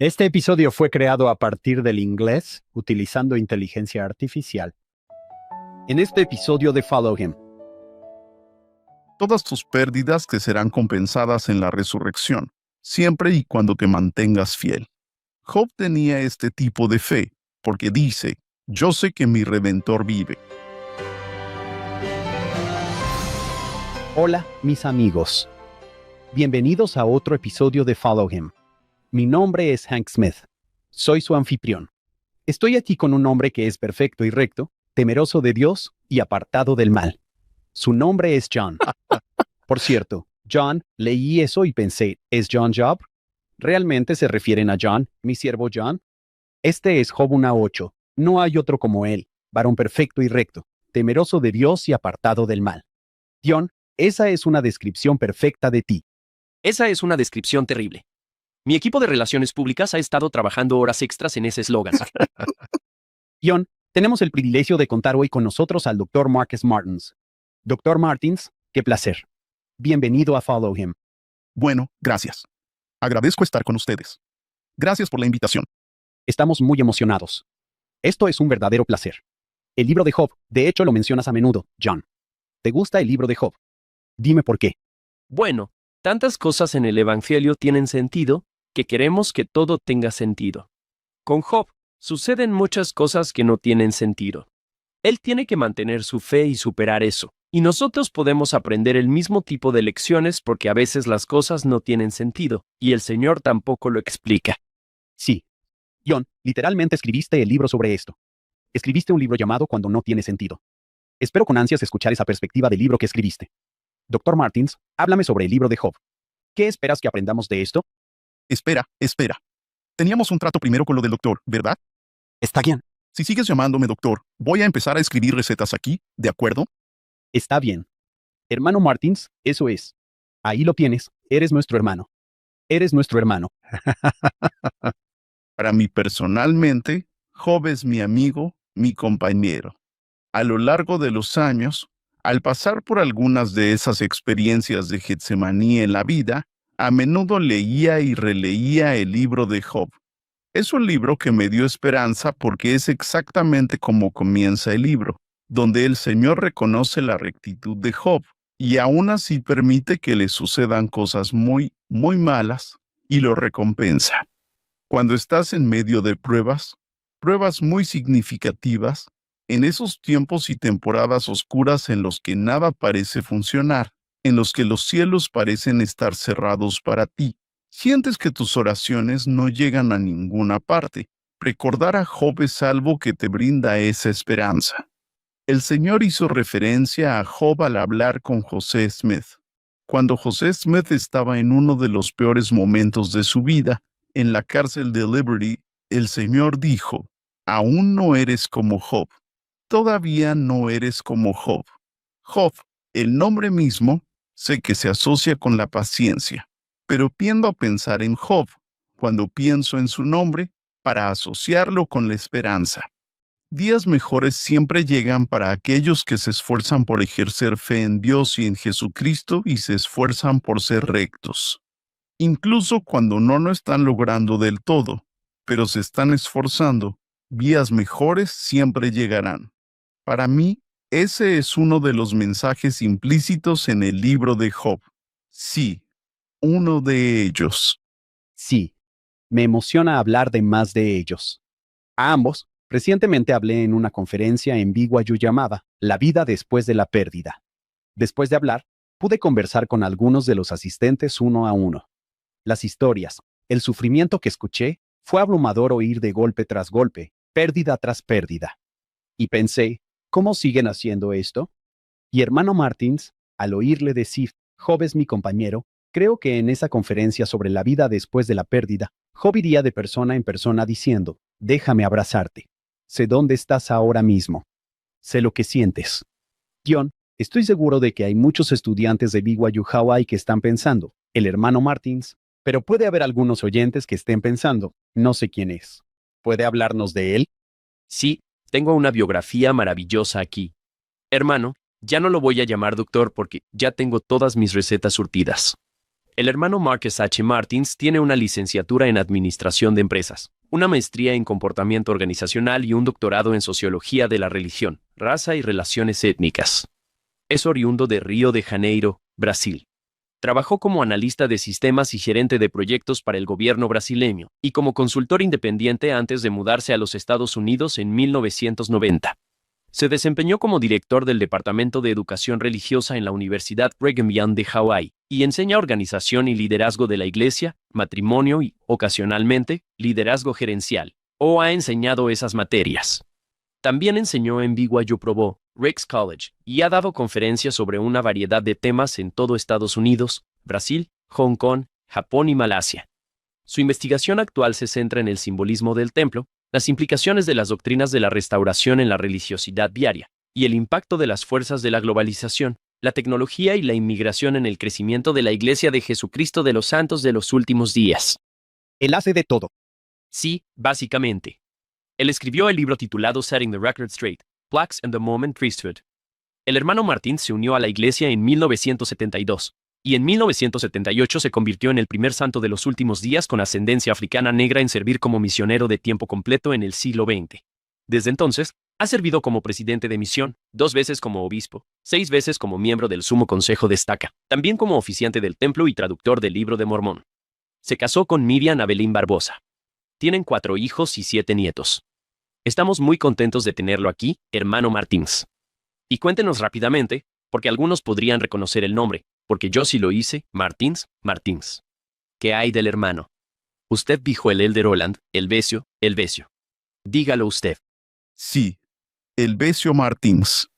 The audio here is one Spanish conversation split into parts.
Este episodio fue creado a partir del inglés utilizando inteligencia artificial. En este episodio de Follow Him. Todas tus pérdidas te serán compensadas en la resurrección, siempre y cuando te mantengas fiel. Job tenía este tipo de fe, porque dice, yo sé que mi Redentor vive. Hola, mis amigos. Bienvenidos a otro episodio de Follow Him. Mi nombre es Hank Smith. Soy su anfitrión. Estoy aquí con un hombre que es perfecto y recto, temeroso de Dios y apartado del mal. Su nombre es John. Por cierto, John, leí eso y pensé, ¿es John Job? ¿Realmente se refieren a John, mi siervo John? Este es Job 1:8. No hay otro como él, varón perfecto y recto, temeroso de Dios y apartado del mal. John, esa es una descripción perfecta de ti. Esa es una descripción terrible. Mi equipo de relaciones públicas ha estado trabajando horas extras en ese eslogan. John, tenemos el privilegio de contar hoy con nosotros al Dr. Marcus Martins. Dr. Martins, qué placer. Bienvenido a Follow Him. Bueno, gracias. Agradezco estar con ustedes. Gracias por la invitación. Estamos muy emocionados. Esto es un verdadero placer. El libro de Job, de hecho lo mencionas a menudo, John. ¿Te gusta el libro de Job? Dime por qué. Bueno, tantas cosas en el Evangelio tienen sentido, que queremos que todo tenga sentido. Con Job, suceden muchas cosas que no tienen sentido. Él tiene que mantener su fe y superar eso. Y nosotros podemos aprender el mismo tipo de lecciones porque a veces las cosas no tienen sentido, y el Señor tampoco lo explica. Sí. John, literalmente escribiste el libro sobre esto. Escribiste un libro llamado Cuando no tiene sentido. Espero con ansias escuchar esa perspectiva del libro que escribiste. Dr. Martins, háblame sobre el libro de Job. ¿Qué esperas que aprendamos de esto? Espera. Teníamos un trato primero con lo del doctor, ¿verdad? Está bien. Si sigues llamándome doctor, voy a empezar a escribir recetas aquí, ¿de acuerdo? Está bien. Hermano Martins, eso es. Ahí lo tienes, eres nuestro hermano. Eres nuestro hermano. Para mí personalmente, Job es mi amigo, mi compañero. A lo largo de los años, al pasar por algunas de esas experiencias de Getsemaní en la vida, a menudo leía y releía el libro de Job. Es un libro que me dio esperanza porque es exactamente como comienza el libro, donde el Señor reconoce la rectitud de Job y aún así permite que le sucedan cosas muy, muy malas y lo recompensa. Cuando estás en medio de pruebas muy significativas, en esos tiempos y temporadas oscuras en los que nada parece funcionar, en los que los cielos parecen estar cerrados para ti, sientes que tus oraciones no llegan a ninguna parte. Recordar a Job es algo que te brinda esa esperanza. El Señor hizo referencia a Job al hablar con José Smith. Cuando José Smith estaba en uno de los peores momentos de su vida, en la cárcel de Liberty, el Señor dijo, aún no eres como Job. Todavía no eres como Job. Job, el nombre mismo, sé que se asocia con la paciencia, pero tiendo a pensar en Job, cuando pienso en su nombre, para asociarlo con la esperanza. Días mejores siempre llegan para aquellos que se esfuerzan por ejercer fe en Dios y en Jesucristo y se esfuerzan por ser rectos. Incluso cuando no lo están logrando del todo, pero se están esforzando, días mejores siempre llegarán. Para mí, ese es uno de los mensajes implícitos en el libro de Job. Sí, uno de ellos. Sí. Me emociona hablar de más de ellos. A ambos, recientemente hablé en una conferencia en BYU llamada La vida después de la pérdida. Después de hablar, pude conversar con algunos de los asistentes uno a uno. Las historias, el sufrimiento que escuché, fue abrumador oír de golpe tras golpe, pérdida tras pérdida. Y pensé, ¿cómo siguen haciendo esto? Y hermano Martins, al oírle decir, Job es mi compañero, creo que en esa conferencia sobre la vida después de la pérdida, Job iría de persona en persona diciendo, déjame abrazarte. Sé dónde estás ahora mismo. Sé lo que sientes. John, estoy seguro de que hay muchos estudiantes de BYU Hawaii que están pensando, el hermano Martins, pero puede haber algunos oyentes que estén pensando, no sé quién es. ¿Puede hablarnos de él? Sí, tengo una biografía maravillosa aquí. Hermano, ya no lo voy a llamar doctor porque ya tengo todas mis recetas surtidas. El hermano Marcus H. Martins tiene una licenciatura en Administración de Empresas, una maestría en Comportamiento Organizacional y un doctorado en Sociología de la Religión, Raza y Relaciones Étnicas. Es oriundo de Río de Janeiro, Brasil. Trabajó como analista de sistemas y gerente de proyectos para el gobierno brasileño, y como consultor independiente antes de mudarse a los Estados Unidos en 1990. Se desempeñó como director del Departamento de Educación Religiosa en la Universidad Brigham Young de Hawái, y enseña organización y liderazgo de la iglesia, matrimonio y, ocasionalmente, liderazgo gerencial, o ha enseñado esas materias. También enseñó en BYU Provo, Ricks College, y ha dado conferencias sobre una variedad de temas en todo Estados Unidos, Brasil, Hong Kong, Japón y Malasia. Su investigación actual se centra en el simbolismo del templo, las implicaciones de las doctrinas de la restauración en la religiosidad diaria, y el impacto de las fuerzas de la globalización, la tecnología y la inmigración en el crecimiento de la Iglesia de Jesucristo de los Santos de los Últimos Días. Él hace de todo. Sí, básicamente. Él escribió el libro titulado Setting the Record Straight, Blacks and the Mormon Priesthood. El hermano Martín se unió a la Iglesia en 1972, y en 1978 se convirtió en el primer santo de los últimos días con ascendencia africana negra en servir como misionero de tiempo completo en el siglo XX. Desde entonces, ha servido como presidente de misión, 2 veces como obispo, 6 veces como miembro del Sumo Consejo de Estaca, también como oficiante del templo y traductor del Libro de Mormón. Se casó con Miriam Abelín Barbosa. Tienen 4 hijos y 7 nietos. Estamos muy contentos de tenerlo aquí, hermano Martins. Y cuéntenos rápidamente, porque algunos podrían reconocer el nombre, porque yo sí lo hice, Martins. ¿Qué hay del hermano? Usted dijo el Elder Holland, el Besio. Dígalo usted. Sí, el Besio Martins.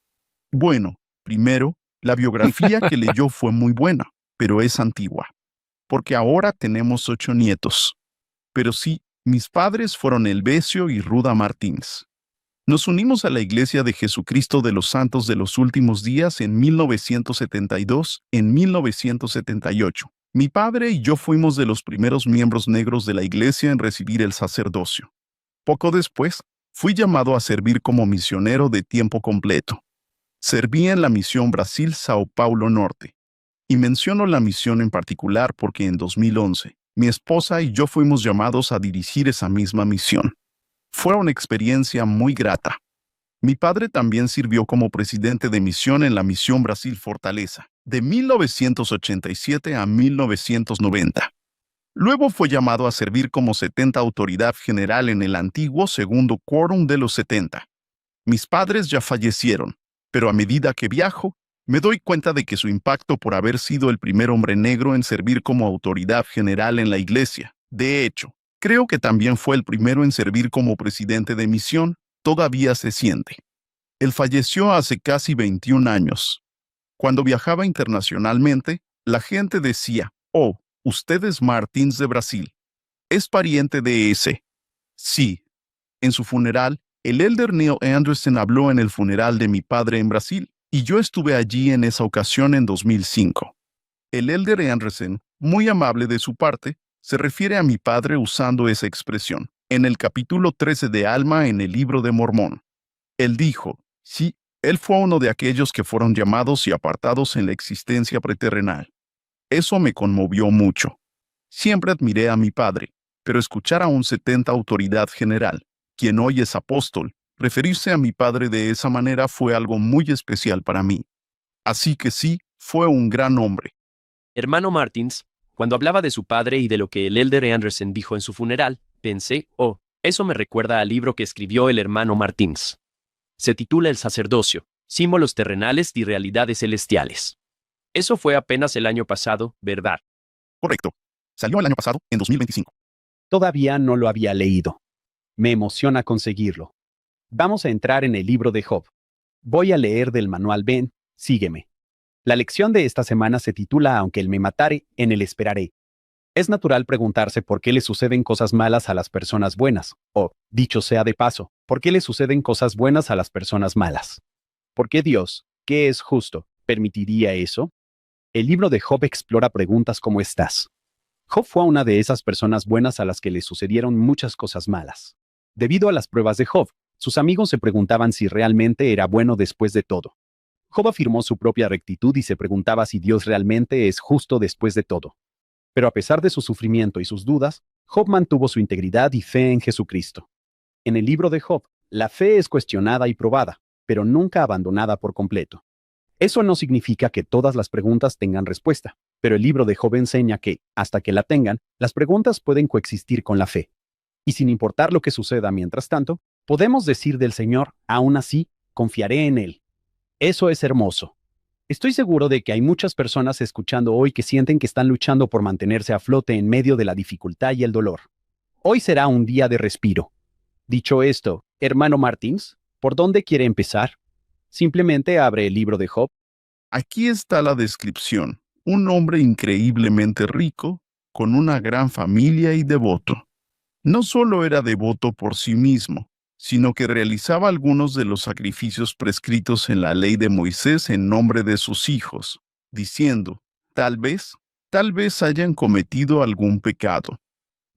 Bueno, primero, la biografía que leyó fue muy buena, pero es antigua, porque ahora tenemos 8 nietos. Pero sí, mis padres fueron el Besio y Ruda Martins. Nos unimos a la Iglesia de Jesucristo de los Santos de los Últimos Días en 1972, en 1978. Mi padre y yo fuimos de los primeros miembros negros de la Iglesia en recibir el sacerdocio. Poco después, fui llamado a servir como misionero de tiempo completo. Serví en la misión Brasil-Sao Paulo Norte. Y menciono la misión en particular porque en 2011, mi esposa y yo fuimos llamados a dirigir esa misma misión. Fue una experiencia muy grata. Mi padre también sirvió como presidente de misión en la misión Brasil Fortaleza, de 1987 a 1990. Luego fue llamado a servir como 70 autoridad general en el antiguo segundo quórum de los 70. Mis padres ya fallecieron, pero a medida que viajo, me doy cuenta de que su impacto por haber sido el primer hombre negro en servir como autoridad general en la iglesia, de hecho, creo que también fue el primero en servir como presidente de misión, todavía se siente. Él falleció hace casi 21 años. Cuando viajaba internacionalmente, la gente decía, «Oh, usted es Martins de Brasil. ¿Es pariente de ese?» Sí. En su funeral, el Elder Neil Anderson habló en el funeral de mi padre en Brasil, y yo estuve allí en esa ocasión en 2005. El Elder Anderson, muy amable de su parte, se refiere a mi padre usando esa expresión, en el capítulo 13 de Alma en el Libro de Mormón. Él dijo, sí, él fue uno de aquellos que fueron llamados y apartados en la existencia preterrenal. Eso me conmovió mucho. Siempre admiré a mi padre, pero escuchar a un 70 autoridad general, quien hoy es apóstol, referirse a mi padre de esa manera fue algo muy especial para mí. Así que sí, fue un gran hombre. Hermano Martins, cuando hablaba de su padre y de lo que el Elder Anderson dijo en su funeral, pensé, oh, eso me recuerda al libro que escribió el hermano Martins. Se titula El sacerdocio, símbolos terrenales y realidades celestiales. Eso fue apenas el año pasado, ¿verdad? Correcto. Salió el año pasado, en 2025. Todavía no lo había leído. Me emociona conseguirlo. Vamos a entrar en el libro de Job. Voy a leer del manual Ven, sígueme. La lección de esta semana se titula Aunque él me matare, en él esperaré. Es natural preguntarse por qué le suceden cosas malas a las personas buenas, o, dicho sea de paso, por qué le suceden cosas buenas a las personas malas. ¿Por qué Dios, que es justo, permitiría eso? El libro de Job explora preguntas como estas. Job fue una de esas personas buenas a las que le sucedieron muchas cosas malas. Debido a las pruebas de Job, sus amigos se preguntaban si realmente era bueno después de todo. Job afirmó su propia rectitud y se preguntaba si Dios realmente es justo después de todo. Pero a pesar de su sufrimiento y sus dudas, Job mantuvo su integridad y fe en Jesucristo. En el libro de Job, la fe es cuestionada y probada, pero nunca abandonada por completo. Eso no significa que todas las preguntas tengan respuesta, pero el libro de Job enseña que, hasta que la tengan, las preguntas pueden coexistir con la fe. Y sin importar lo que suceda mientras tanto, podemos decir del Señor, aún así, confiaré en Él. Eso es hermoso. Estoy seguro de que hay muchas personas escuchando hoy que sienten que están luchando por mantenerse a flote en medio de la dificultad y el dolor. Hoy será un día de respiro. Dicho esto, hermano Martins, ¿por dónde quiere empezar? Simplemente abre el libro de Job. Aquí está la descripción. Un hombre increíblemente rico, con una gran familia y devoto. No solo era devoto por sí mismo, sino que realizaba algunos de los sacrificios prescritos en la ley de Moisés en nombre de sus hijos, diciendo, tal vez hayan cometido algún pecado.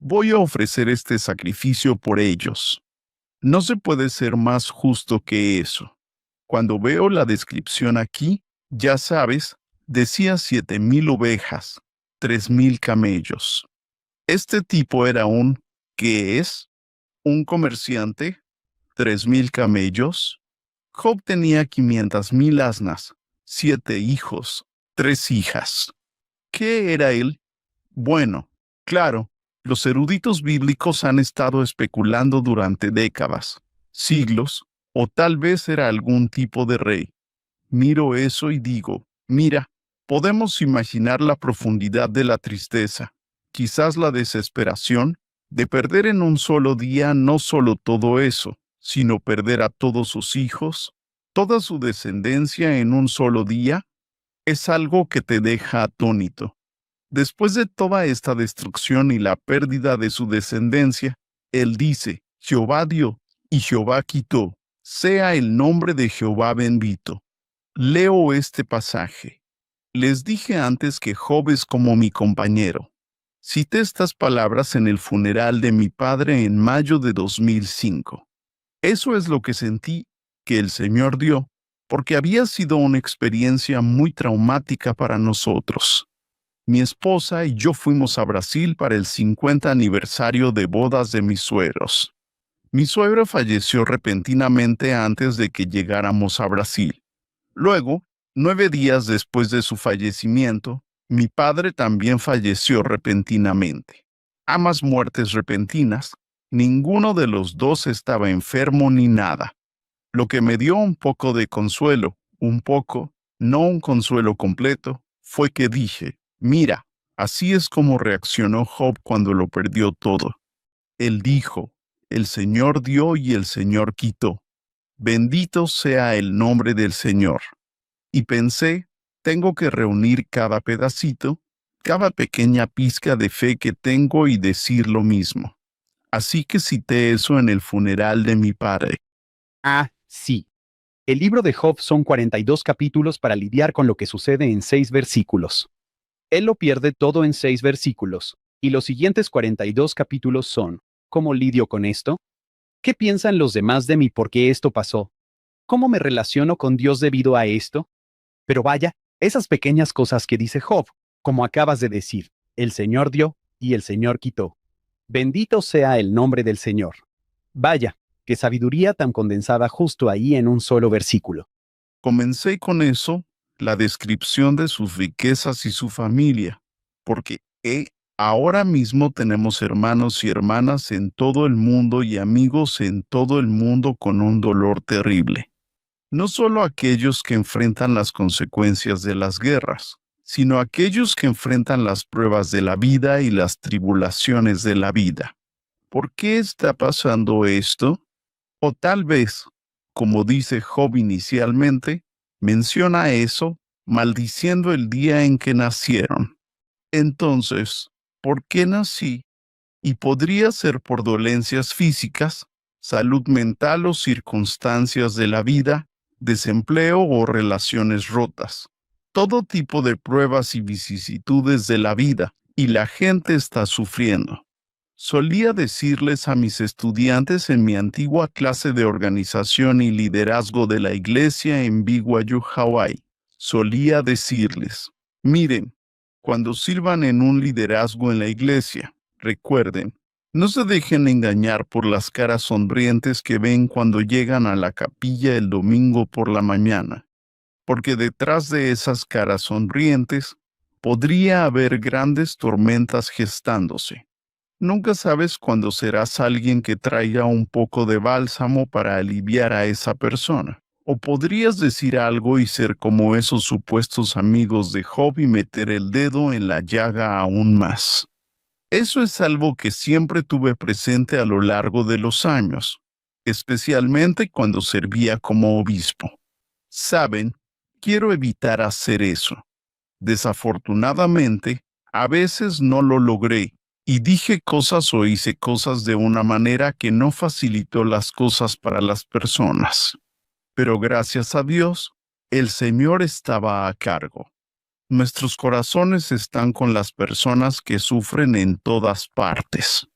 Voy a ofrecer este sacrificio por ellos. No se puede ser más justo que eso. Cuando veo la descripción aquí, ya sabes, decía 7,000 ovejas, 3,000 camellos. Este tipo era ¿qué es? Un comerciante, 3,000 camellos. Job tenía 500,000 asnas, 7 hijos, 3 hijas. ¿Qué era él? Bueno, claro, los eruditos bíblicos han estado especulando durante décadas, siglos, o tal vez era algún tipo de rey. Miro eso y digo, mira, podemos imaginar la profundidad de la tristeza, quizás la desesperación, de perder en un solo día no solo todo eso, sino perder a todos sus hijos, toda su descendencia en un solo día, es algo que te deja atónito. Después de toda esta destrucción y la pérdida de su descendencia, él dice, Jehová dio y Jehová quitó, sea el nombre de Jehová bendito. Leo este pasaje. Les dije antes que Job es como mi compañero. Cité estas palabras en el funeral de mi padre en mayo de 2005. Eso es lo que sentí que el Señor dio, porque había sido una experiencia muy traumática para nosotros. Mi esposa y yo fuimos a Brasil para el 50 aniversario de bodas de mis suegros. Mi suegro falleció repentinamente antes de que llegáramos a Brasil. Luego, 9 días después de su fallecimiento, mi padre también falleció repentinamente. Ambas muertes repentinas, ninguno de los dos estaba enfermo ni nada. Lo que me dio un poco de consuelo, no un consuelo completo, fue que dije, mira, así es como reaccionó Job cuando lo perdió todo. Él dijo, el Señor dio y el Señor quitó. Bendito sea el nombre del Señor. Y pensé, tengo que reunir cada pedacito, cada pequeña pizca de fe que tengo y decir lo mismo. Así que cité eso en el funeral de mi padre. Ah, sí. El libro de Job son 42 capítulos para lidiar con lo que sucede en 6 versículos. Él lo pierde todo en 6 versículos, y los siguientes 42 capítulos son, ¿cómo lidio con esto? ¿Qué piensan los demás de mí porque esto pasó? ¿Cómo me relaciono con Dios debido a esto? Pero vaya, esas pequeñas cosas que dice Job, como acabas de decir, el Señor dio y el Señor quitó. Bendito sea el nombre del Señor. Vaya, qué sabiduría tan condensada justo ahí en un solo versículo. Comencé con eso, la descripción de sus riquezas y su familia, porque ahora mismo tenemos hermanos y hermanas en todo el mundo y amigos en todo el mundo con un dolor terrible. No solo aquellos que enfrentan las consecuencias de las guerras, sino aquellos que enfrentan las pruebas de la vida y las tribulaciones de la vida. ¿Por qué está pasando esto? O tal vez, como dice Job inicialmente, menciona eso maldiciendo el día en que nacieron. Entonces, ¿por qué nací? Y podría ser por dolencias físicas, salud mental o circunstancias de la vida, desempleo o relaciones rotas. Todo tipo de pruebas y vicisitudes de la vida, y la gente está sufriendo. Solía decirles a mis estudiantes en mi antigua clase de organización y liderazgo de la iglesia en BYU, Hawái. Solía decirles, miren, cuando sirvan en un liderazgo en la iglesia, recuerden, no se dejen engañar por las caras sonrientes que ven cuando llegan a la capilla el domingo por la mañana, porque detrás de esas caras sonrientes podría haber grandes tormentas gestándose. Nunca sabes cuándo serás alguien que traiga un poco de bálsamo para aliviar a esa persona. O podrías decir algo y ser como esos supuestos amigos de Job y meter el dedo en la llaga aún más. Eso es algo que siempre tuve presente a lo largo de los años, especialmente cuando servía como obispo. Saben, quiero evitar hacer eso. Desafortunadamente, a veces no lo logré y dije cosas o hice cosas de una manera que no facilitó las cosas para las personas. Pero gracias a Dios, el Señor estaba a cargo. Nuestros corazones están con las personas que sufren en todas partes.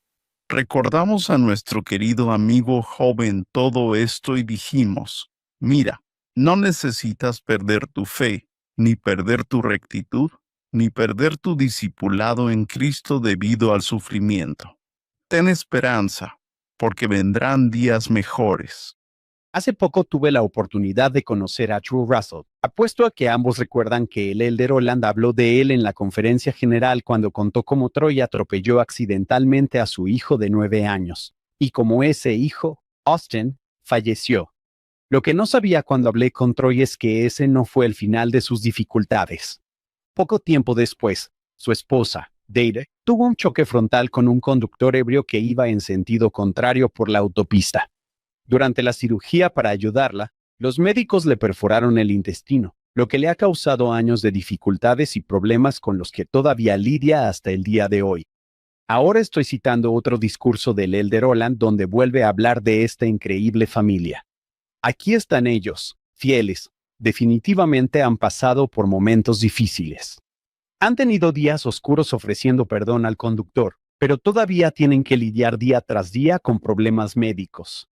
Recordamos a nuestro querido amigo Job en todo esto y dijimos, mira, no necesitas perder tu fe, ni perder tu rectitud, ni perder tu discipulado en Cristo debido al sufrimiento. Ten esperanza, porque vendrán días mejores. Hace poco tuve la oportunidad de conocer a True Russell. Apuesto a que ambos recuerdan que el Elder Holland habló de él en la conferencia general cuando contó cómo Troy atropelló accidentalmente a su hijo de 9 años, y cómo ese hijo, Austin, falleció. Lo que no sabía cuando hablé con Troy es que ese no fue el final de sus dificultades. Poco tiempo después, su esposa, Dade, tuvo un choque frontal con un conductor ebrio que iba en sentido contrario por la autopista. Durante la cirugía para ayudarla, los médicos le perforaron el intestino, lo que le ha causado años de dificultades y problemas con los que todavía lidia hasta el día de hoy. Ahora estoy citando otro discurso del Elder Holland donde vuelve a hablar de esta increíble familia. Aquí están ellos, fieles, definitivamente han pasado por momentos difíciles. Han tenido días oscuros ofreciendo perdón al conductor, pero todavía tienen que lidiar día tras día con problemas médicos.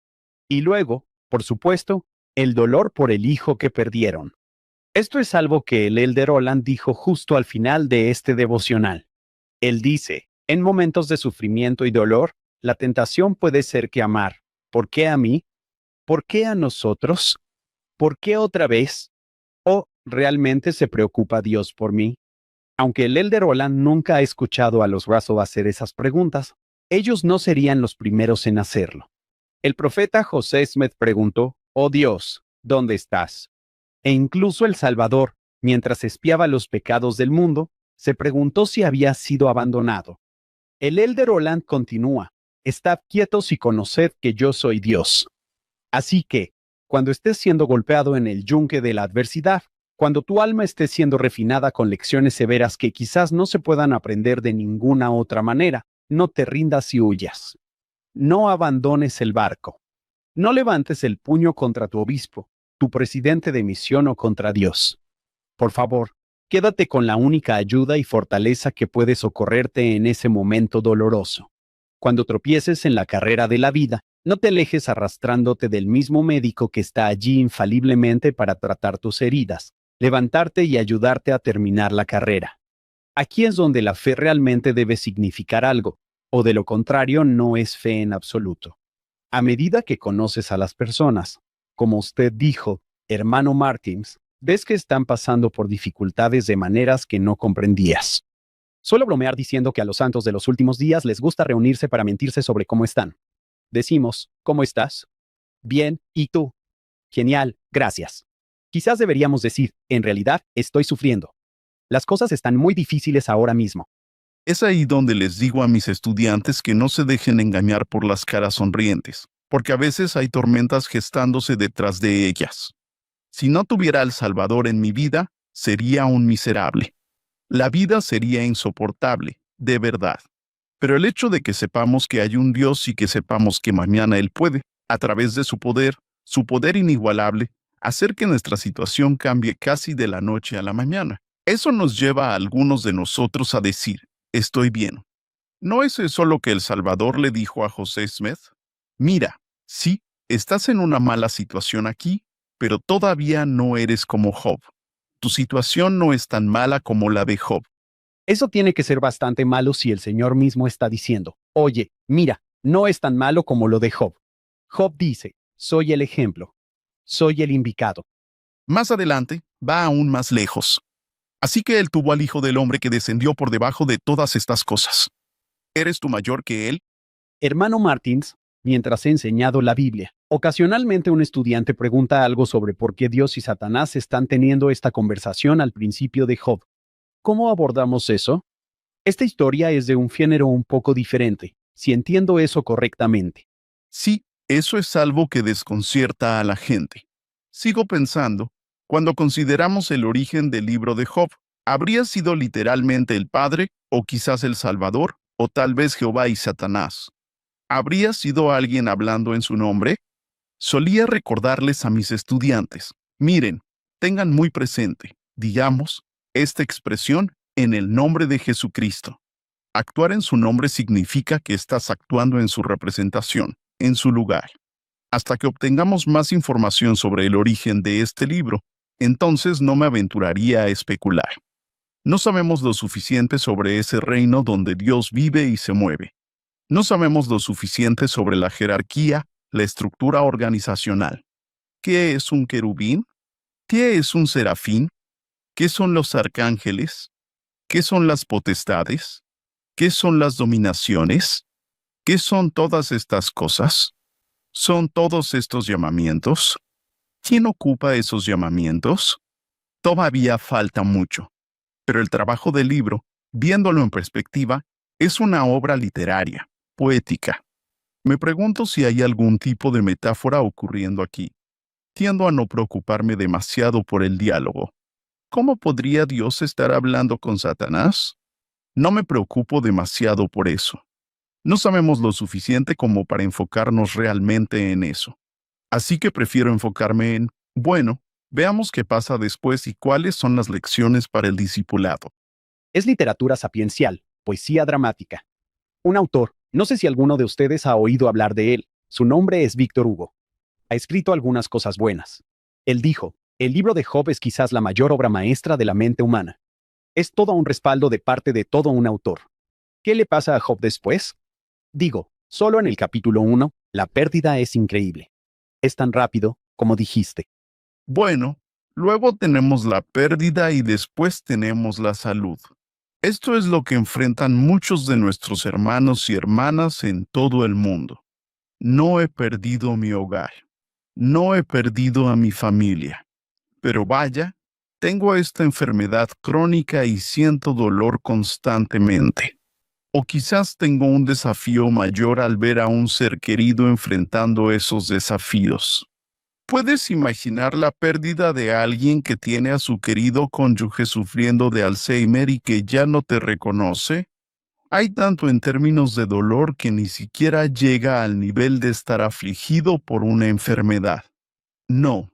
Y luego, por supuesto, el dolor por el hijo que perdieron. Esto es algo que el Elder Holland dijo justo al final de este devocional. Él dice, en momentos de sufrimiento y dolor, la tentación puede ser que amar. ¿Por qué a mí? ¿Por qué a nosotros? ¿Por qué otra vez? ¿O realmente se preocupa Dios por mí? Aunque el Elder Holland nunca ha escuchado a los Russell hacer esas preguntas, ellos no serían los primeros en hacerlo. El profeta José Smith preguntó, «Oh Dios, ¿dónde estás?» E incluso el Salvador, mientras espiaba los pecados del mundo, se preguntó si había sido abandonado. El Elder Holland continúa, «Estad quietos y conoced que yo soy Dios». Así que, cuando estés siendo golpeado en el yunque de la adversidad, cuando tu alma esté siendo refinada con lecciones severas que quizás no se puedan aprender de ninguna otra manera, no te rindas y huyas. No abandones el barco. No levantes el puño contra tu obispo, tu presidente de misión o contra Dios. Por favor, quédate con la única ayuda y fortaleza que puede socorrerte en ese momento doloroso. Cuando tropieces en la carrera de la vida, no te alejes arrastrándote del mismo médico que está allí infaliblemente para tratar tus heridas, levantarte y ayudarte a terminar la carrera. Aquí es donde la fe realmente debe significar algo, o de lo contrario no es fe en absoluto. A medida que conoces a las personas, como usted dijo, hermano Martins, ves que están pasando por dificultades de maneras que no comprendías. Suelo bromear diciendo que a los santos de los últimos días les gusta reunirse para mentirse sobre cómo están. Decimos, ¿cómo estás? Bien, ¿y tú? Genial, gracias. Quizás deberíamos decir, en realidad, estoy sufriendo. Las cosas están muy difíciles ahora mismo. Es ahí donde les digo a mis estudiantes que no se dejen engañar por las caras sonrientes, porque a veces hay tormentas gestándose detrás de ellas. Si no tuviera al Salvador en mi vida, sería un miserable. La vida sería insoportable, de verdad. Pero el hecho de que sepamos que hay un Dios y que sepamos que mañana Él puede, a través de su poder inigualable, hacer que nuestra situación cambie casi de la noche a la mañana. Eso nos lleva a algunos de nosotros a decir, estoy bien. ¿No es eso lo que el Salvador le dijo a José Smith? Mira, sí, estás en una mala situación aquí, pero todavía no eres como Job. Tu situación no es tan mala como la de Job. Eso tiene que ser bastante malo si el Señor mismo está diciendo, oye, mira, no es tan malo como lo de Job. Job dice, soy el ejemplo, soy el indicado. Más adelante, va aún más lejos. Así que él tuvo al Hijo del Hombre que descendió por debajo de todas estas cosas. ¿Eres tú mayor que él? Hermano Martins, mientras he enseñado la Biblia, ocasionalmente un estudiante pregunta algo sobre por qué Dios y Satanás están teniendo esta conversación al principio de Job. ¿Cómo abordamos eso? Esta historia es de un género un poco diferente, si entiendo eso correctamente. Sí, eso es algo que desconcierta a la gente. Sigo pensando, cuando consideramos el origen del libro de Job, ¿habría sido literalmente el Padre, o quizás el Salvador, o tal vez Jehová y Satanás? ¿Habría sido alguien hablando en su nombre? Solía recordarles a mis estudiantes, miren, tengan muy presente, digamos, esta expresión en el nombre de Jesucristo. Actuar en su nombre significa que estás actuando en su representación, en su lugar. Hasta que obtengamos más información sobre el origen de este libro, entonces no me aventuraría a especular. No sabemos lo suficiente sobre ese reino donde Dios vive y se mueve. No sabemos lo suficiente sobre la jerarquía, la estructura organizacional. ¿Qué es un querubín? ¿Qué es un serafín? ¿Qué son los arcángeles? ¿Qué son las potestades? ¿Qué son las dominaciones? ¿Qué son todas estas cosas? ¿Son todos estos llamamientos? ¿Quién ocupa esos llamamientos? Todavía falta mucho, pero el trabajo del libro, viéndolo en perspectiva, es una obra literaria, poética. Me pregunto si hay algún tipo de metáfora ocurriendo aquí. Tiendo a no preocuparme demasiado por el diálogo. ¿Cómo podría Dios estar hablando con Satanás? No me preocupo demasiado por eso. No sabemos lo suficiente como para enfocarnos realmente en eso. Así que prefiero enfocarme en, bueno, veamos qué pasa después y cuáles son las lecciones para el discipulado. Es literatura sapiencial, poesía dramática. Un autor, no sé si alguno de ustedes ha oído hablar de él, su nombre es Víctor Hugo. Ha escrito algunas cosas buenas. Él dijo, el libro de Job es quizás la mayor obra maestra de la mente humana. Es todo un respaldo de parte de todo un autor. ¿Qué le pasa a Job después? Digo, solo en el capítulo 1, la pérdida es increíble. Es tan rápido, como dijiste. Bueno, luego tenemos la pérdida y después tenemos la salud. Esto es lo que enfrentan muchos de nuestros hermanos y hermanas en todo el mundo. No he perdido mi hogar. No he perdido a mi familia. Pero vaya, tengo esta enfermedad crónica y siento dolor constantemente. O quizás tengo un desafío mayor al ver a un ser querido enfrentando esos desafíos. ¿Puedes imaginar la pérdida de alguien que tiene a su querido cónyuge sufriendo de Alzheimer y que ya no te reconoce? Hay tanto en términos de dolor que ni siquiera llega al nivel de estar afligido por una enfermedad. No,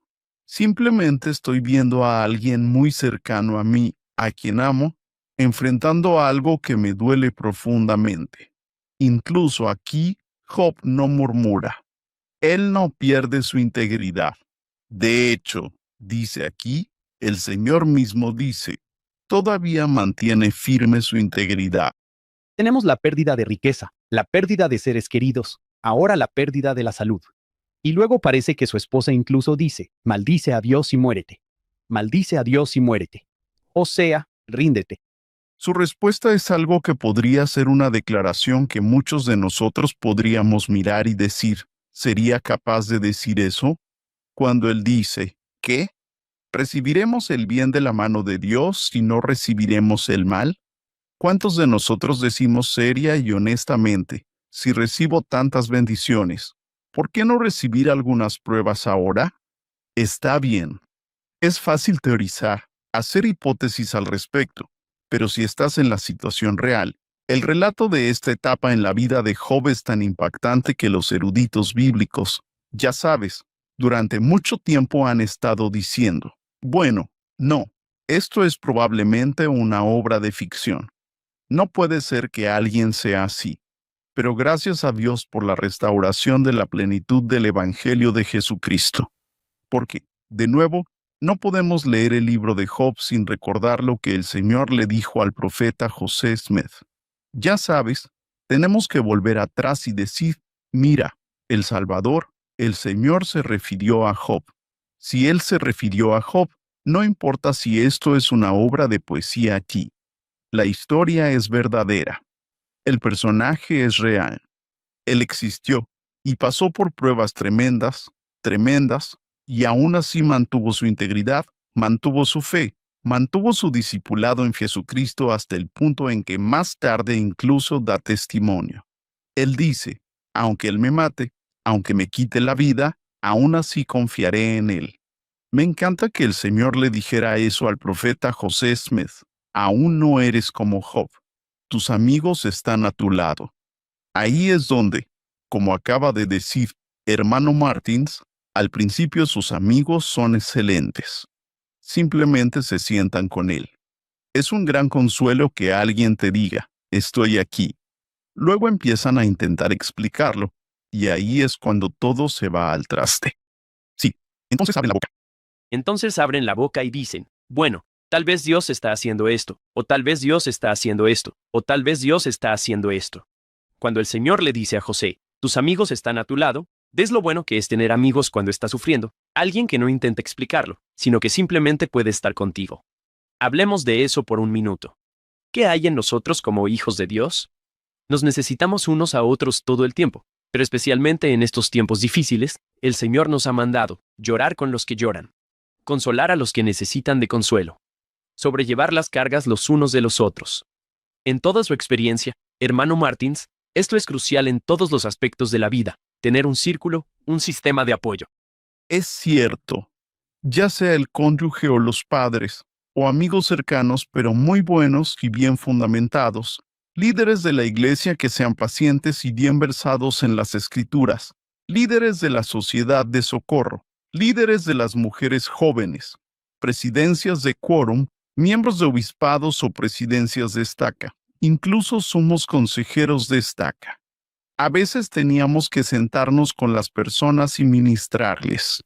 simplemente estoy viendo a alguien muy cercano a mí, a quien amo, enfrentando algo que me duele profundamente. Incluso aquí, Job no murmura. Él no pierde su integridad. De hecho, dice aquí, el Señor mismo dice, todavía mantiene firme su integridad. Tenemos la pérdida de riqueza, la pérdida de seres queridos, ahora la pérdida de la salud. Y luego parece que su esposa incluso dice, maldice a Dios y muérete. Maldice a Dios y muérete. O sea, ríndete. Su respuesta es algo que podría ser una declaración que muchos de nosotros podríamos mirar y decir, ¿sería capaz de decir eso? Cuando él dice, ¿qué? ¿Recibiremos el bien de la mano de Dios y no recibiremos el mal? ¿Cuántos de nosotros decimos seria y honestamente, si recibo tantas bendiciones, ¿por qué no recibir algunas pruebas ahora? Está bien. Es fácil teorizar, hacer hipótesis al respecto, pero si estás en la situación real, el relato de esta etapa en la vida de Job es tan impactante que los eruditos bíblicos, ya sabes, durante mucho tiempo han estado diciendo, bueno, no, esto es probablemente una obra de ficción. No puede ser que alguien sea así. Pero gracias a Dios por la restauración de la plenitud del Evangelio de Jesucristo. Porque, de nuevo, No podemos leer el libro de Job sin recordar lo que el Señor le dijo al profeta José Smith. Ya sabes, tenemos que volver atrás y decir, mira, el Salvador, el Señor se refirió a Job. Si Él se refirió a Job, no importa si esto es una obra de poesía aquí. La historia es verdadera. El personaje es real. Él existió y pasó por pruebas tremendas, y aún así mantuvo su integridad, mantuvo su fe, mantuvo su discipulado en Jesucristo hasta el punto en que más tarde incluso da testimonio. Él dice, aunque Él me mate, aunque me quite la vida, aún así confiaré en Él. Me encanta que el Señor le dijera eso al profeta José Smith. Aún no eres como Job. Tus amigos están a tu lado. Ahí es donde, como acaba de decir hermano Martins, al principio sus amigos son excelentes. Simplemente se sientan con él. Es un gran consuelo que alguien te diga, estoy aquí. Luego empiezan a intentar explicarlo, y ahí es cuando todo se va al traste. Sí, entonces abre la boca. Entonces abren la boca y dicen, bueno, tal vez Dios está haciendo esto, o tal vez Dios está haciendo esto, o tal vez Dios está haciendo esto. Cuando el Señor le dice a José, tus amigos están a tu lado, ves lo bueno que es tener amigos cuando estás sufriendo, alguien que no intenta explicarlo, sino que simplemente puede estar contigo. Hablemos de eso por un minuto. ¿Qué hay en nosotros como hijos de Dios? Nos necesitamos unos a otros todo el tiempo, pero especialmente en estos tiempos difíciles, el Señor nos ha mandado llorar con los que lloran, consolar a los que necesitan de consuelo, sobrellevar las cargas los unos de los otros. En toda su experiencia, hermano Martins, esto es crucial en todos los aspectos de la vida, tener un círculo, un sistema de apoyo. Es cierto, ya sea el cónyuge o los padres, o amigos cercanos pero muy buenos y bien fundamentados, líderes de la iglesia que sean pacientes y bien versados en las escrituras, líderes de la sociedad de socorro, líderes de las mujeres jóvenes, presidencias de quórum, miembros de obispados o presidencias de estaca, incluso sumos consejeros de estaca. A veces teníamos que sentarnos con las personas y ministrarles.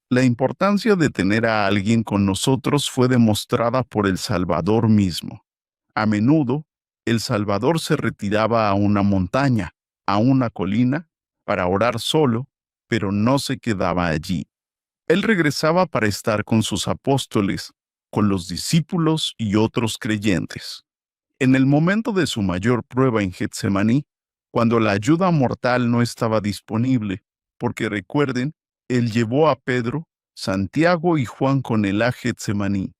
La importancia de tener a alguien con nosotros fue demostrada por el Salvador mismo. A menudo, el Salvador se retiraba a una montaña, a una colina, para orar solo, pero no se quedaba allí. Él regresaba para estar con sus apóstoles, con los discípulos y otros creyentes. En el momento de su mayor prueba en Getsemaní, cuando la ayuda mortal no estaba disponible, porque recuerden, él llevó a Pedro, Santiago y Juan con él a Getsemaní.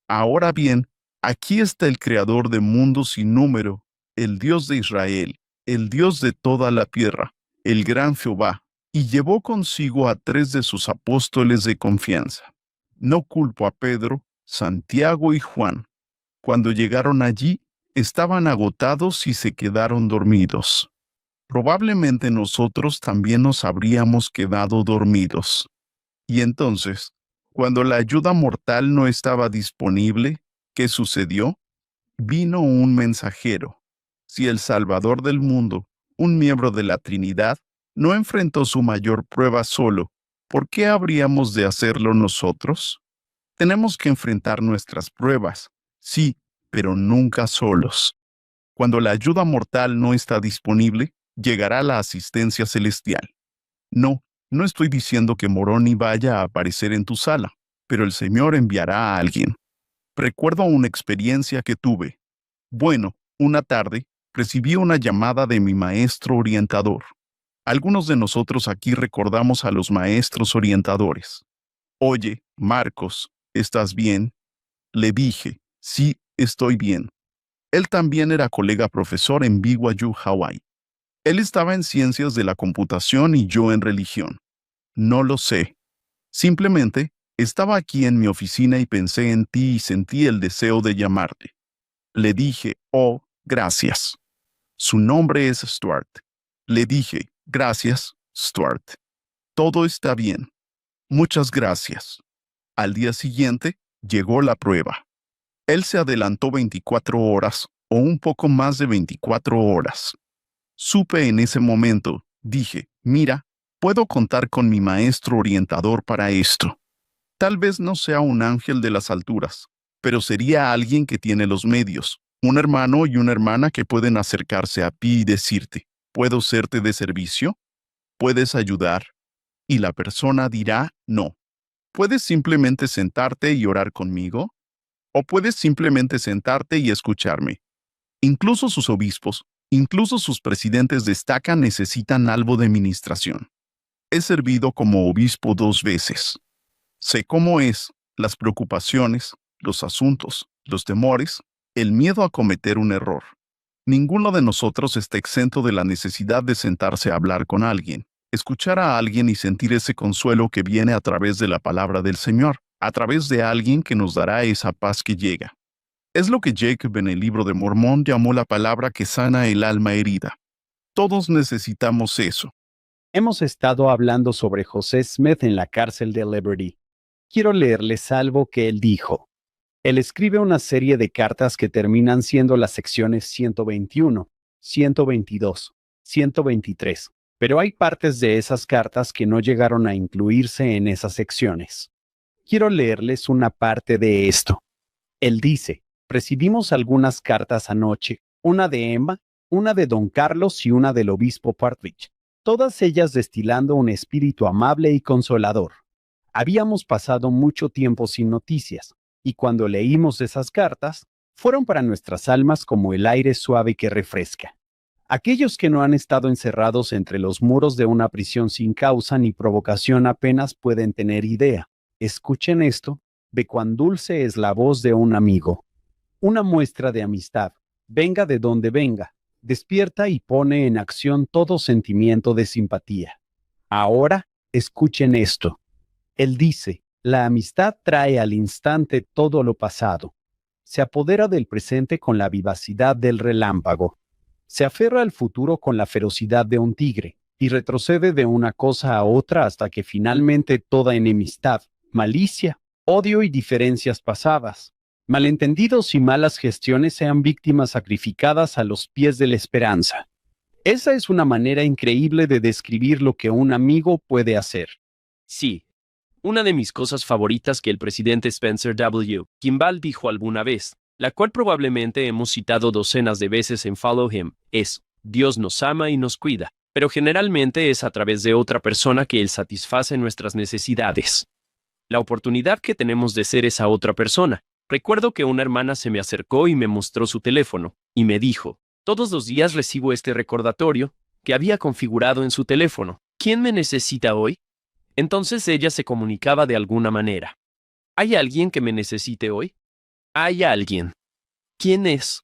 Ahora bien, aquí está el Creador de mundos sin número, el Dios de Israel, el Dios de toda la tierra, el gran Jehová, y llevó consigo a 3 de sus apóstoles de confianza. No culpo a Pedro, Santiago y Juan. Cuando llegaron allí, estaban agotados y se quedaron dormidos. Probablemente nosotros también nos habríamos quedado dormidos. Y entonces, cuando la ayuda mortal no estaba disponible, ¿qué sucedió? Vino un mensajero. Si el Salvador del mundo, un miembro de la Trinidad, no enfrentó su mayor prueba solo, ¿por qué habríamos de hacerlo nosotros? Tenemos que enfrentar nuestras pruebas, sí, pero nunca solos. Cuando la ayuda mortal no está disponible, llegará la asistencia celestial. No estoy diciendo que Moroni vaya a aparecer en tu sala, pero el Señor enviará a alguien. Recuerdo una experiencia que tuve. Bueno, una tarde, recibí una llamada de mi maestro orientador. Algunos de nosotros aquí recordamos a los maestros orientadores. Oye, Marcos, ¿estás bien? Le dije, sí, estoy bien. Él también era colega profesor en BYU, Hawái. Él estaba en ciencias de la computación y yo en religión. No lo sé. Simplemente, estaba aquí en mi oficina y pensé en ti y sentí el deseo de llamarte. Le dije, oh, gracias. Su nombre es Stuart. Le dije, gracias, Stuart. Todo está bien. Muchas gracias. Al día siguiente, llegó la prueba. Él se adelantó 24 horas o un poco más de 24 horas. Supe en ese momento, dije, mira, puedo contar con mi maestro orientador para esto. Tal vez no sea un ángel de las alturas, pero sería alguien que tiene los medios, un hermano y una hermana que pueden acercarse a ti y decirte, ¿puedo serte de servicio? ¿Puedes ayudar? Y la persona dirá, no. ¿Puedes simplemente sentarte y orar conmigo? ¿O puedes simplemente sentarte y escucharme? Incluso sus obispos, incluso sus presidentes de estaca necesitan algo de ministración. He servido como obispo 2 veces. Sé cómo es, las preocupaciones, los asuntos, los temores, el miedo a cometer un error. Ninguno de nosotros está exento de la necesidad de sentarse a hablar con alguien, escuchar a alguien y sentir ese consuelo que viene a través de la palabra del Señor, a través de alguien que nos dará esa paz que llega. Es lo que Jacob en el libro de Mormón llamó la palabra que sana el alma herida. Todos necesitamos eso. Hemos estado hablando sobre José Smith en la cárcel de Liberty. Quiero leerles algo que él dijo. Él escribe una serie de cartas que terminan siendo las secciones 121, 122, 123, pero hay partes de esas cartas que no llegaron a incluirse en esas secciones. Quiero leerles una parte de esto. Él dice, recibimos algunas cartas anoche, una de Emma, una de Don Carlos y una del obispo Partridge, todas ellas destilando un espíritu amable y consolador. Habíamos pasado mucho tiempo sin noticias, y cuando leímos esas cartas, fueron para nuestras almas como el aire suave que refresca. Aquellos que no han estado encerrados entre los muros de una prisión sin causa ni provocación apenas pueden tener idea. Escuchen esto, de cuán dulce es la voz de un amigo. Una muestra de amistad, venga de donde venga, despierta y pone en acción todo sentimiento de simpatía. Ahora, escuchen esto. Él dice, la amistad trae al instante todo lo pasado. Se apodera del presente con la vivacidad del relámpago. Se aferra al futuro con la ferocidad de un tigre y retrocede de una cosa a otra hasta que finalmente toda enemistad, malicia, odio y diferencias pasadas, malentendidos y malas gestiones sean víctimas sacrificadas a los pies de la esperanza. Esa es una manera increíble de describir lo que un amigo puede hacer. Sí. Una de mis cosas favoritas que el presidente Spencer W. Kimball dijo alguna vez, la cual probablemente hemos citado docenas de veces en Follow Him, es, Dios nos ama y nos cuida, pero generalmente es a través de otra persona que Él satisface nuestras necesidades. La oportunidad que tenemos de ser esa otra persona. Recuerdo que una hermana se me acercó y me mostró su teléfono, y me dijo, todos los días recibo este recordatorio, que había configurado en su teléfono. ¿Quién me necesita hoy? Entonces ella se comunicaba de alguna manera. ¿Hay alguien que me necesite hoy? ¿Hay alguien? ¿Quién es?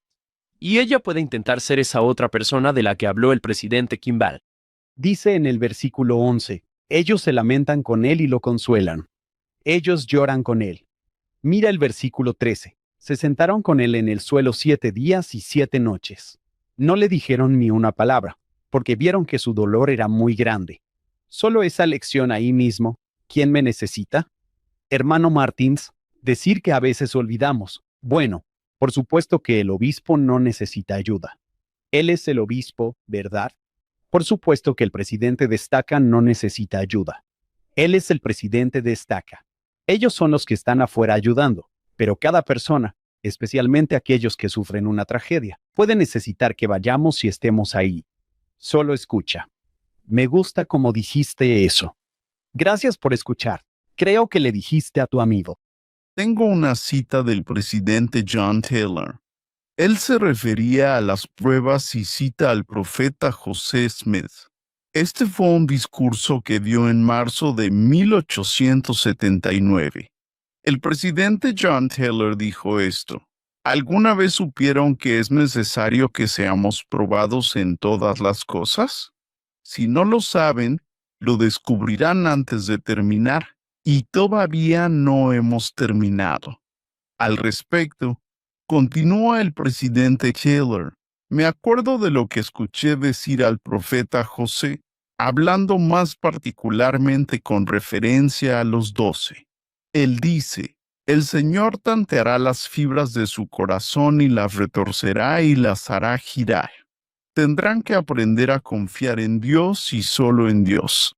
Y ella puede intentar ser esa otra persona de la que habló el presidente Kimball. Dice en el versículo 11, ellos se lamentan con él y lo consuelan. Ellos lloran con él. Mira el versículo 13. Se sentaron con él en el suelo 7 días y 7 noches. No le dijeron ni una palabra, porque vieron que su dolor era muy grande. Solo esa lección ahí mismo, ¿quién me necesita? Hermano Martins, decir que a veces olvidamos. Bueno, por supuesto que el obispo no necesita ayuda. Él es el obispo, ¿verdad? Por supuesto que el presidente de estaca no necesita ayuda. Él es el presidente de estaca. Ellos son los que están afuera ayudando, pero cada persona, especialmente aquellos que sufren una tragedia, puede necesitar que vayamos y estemos ahí. Solo escucha. Me gusta cómo dijiste eso. Gracias por escuchar. Creo que le dijiste a tu amigo. Tengo una cita del presidente John Taylor. Él se refería a las pruebas y cita al profeta José Smith. Este fue un discurso que dio en marzo de 1879. El presidente John Taylor dijo esto. ¿Alguna vez supieron que es necesario que seamos probados en todas las cosas? Si no lo saben, lo descubrirán antes de terminar, y todavía no hemos terminado. Al respecto, continúa el presidente Taylor. Me acuerdo de lo que escuché decir al profeta José, hablando más particularmente con referencia a los 12. Él dice, el Señor tanteará las fibras de su corazón y las retorcerá y las hará girar. Tendrán que aprender a confiar en Dios y solo en Dios.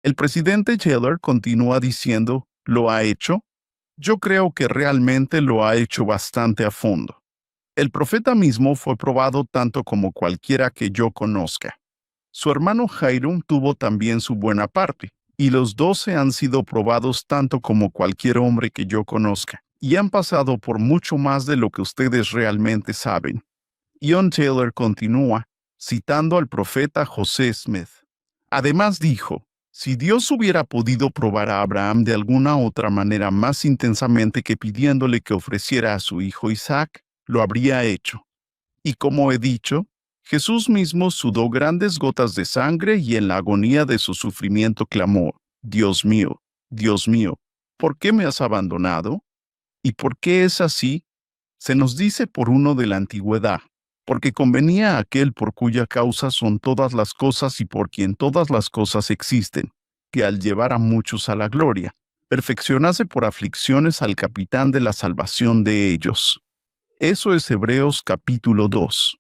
El presidente Taylor continúa diciendo, ¿Lo ha hecho? Yo creo que realmente lo ha hecho bastante a fondo. El profeta mismo fue probado tanto como cualquiera que yo conozca. Su hermano Hiram tuvo también su buena parte, y los 12 han sido probados tanto como cualquier hombre que yo conozca, y han pasado por mucho más de lo que ustedes realmente saben. John Taylor continúa, citando al profeta José Smith. Además dijo, si Dios hubiera podido probar a Abraham de alguna otra manera más intensamente que pidiéndole que ofreciera a su hijo Isaac, lo habría hecho. Y como he dicho, Jesús mismo sudó grandes gotas de sangre y en la agonía de su sufrimiento clamó, Dios mío, ¿por qué me has abandonado? ¿Y por qué es así? Se nos dice por uno de la antigüedad, porque convenía a aquel por cuya causa son todas las cosas y por quien todas las cosas existen, que al llevar a muchos a la gloria, perfeccionase por aflicciones al capitán de la salvación de ellos. Eso es Hebreos capítulo 2.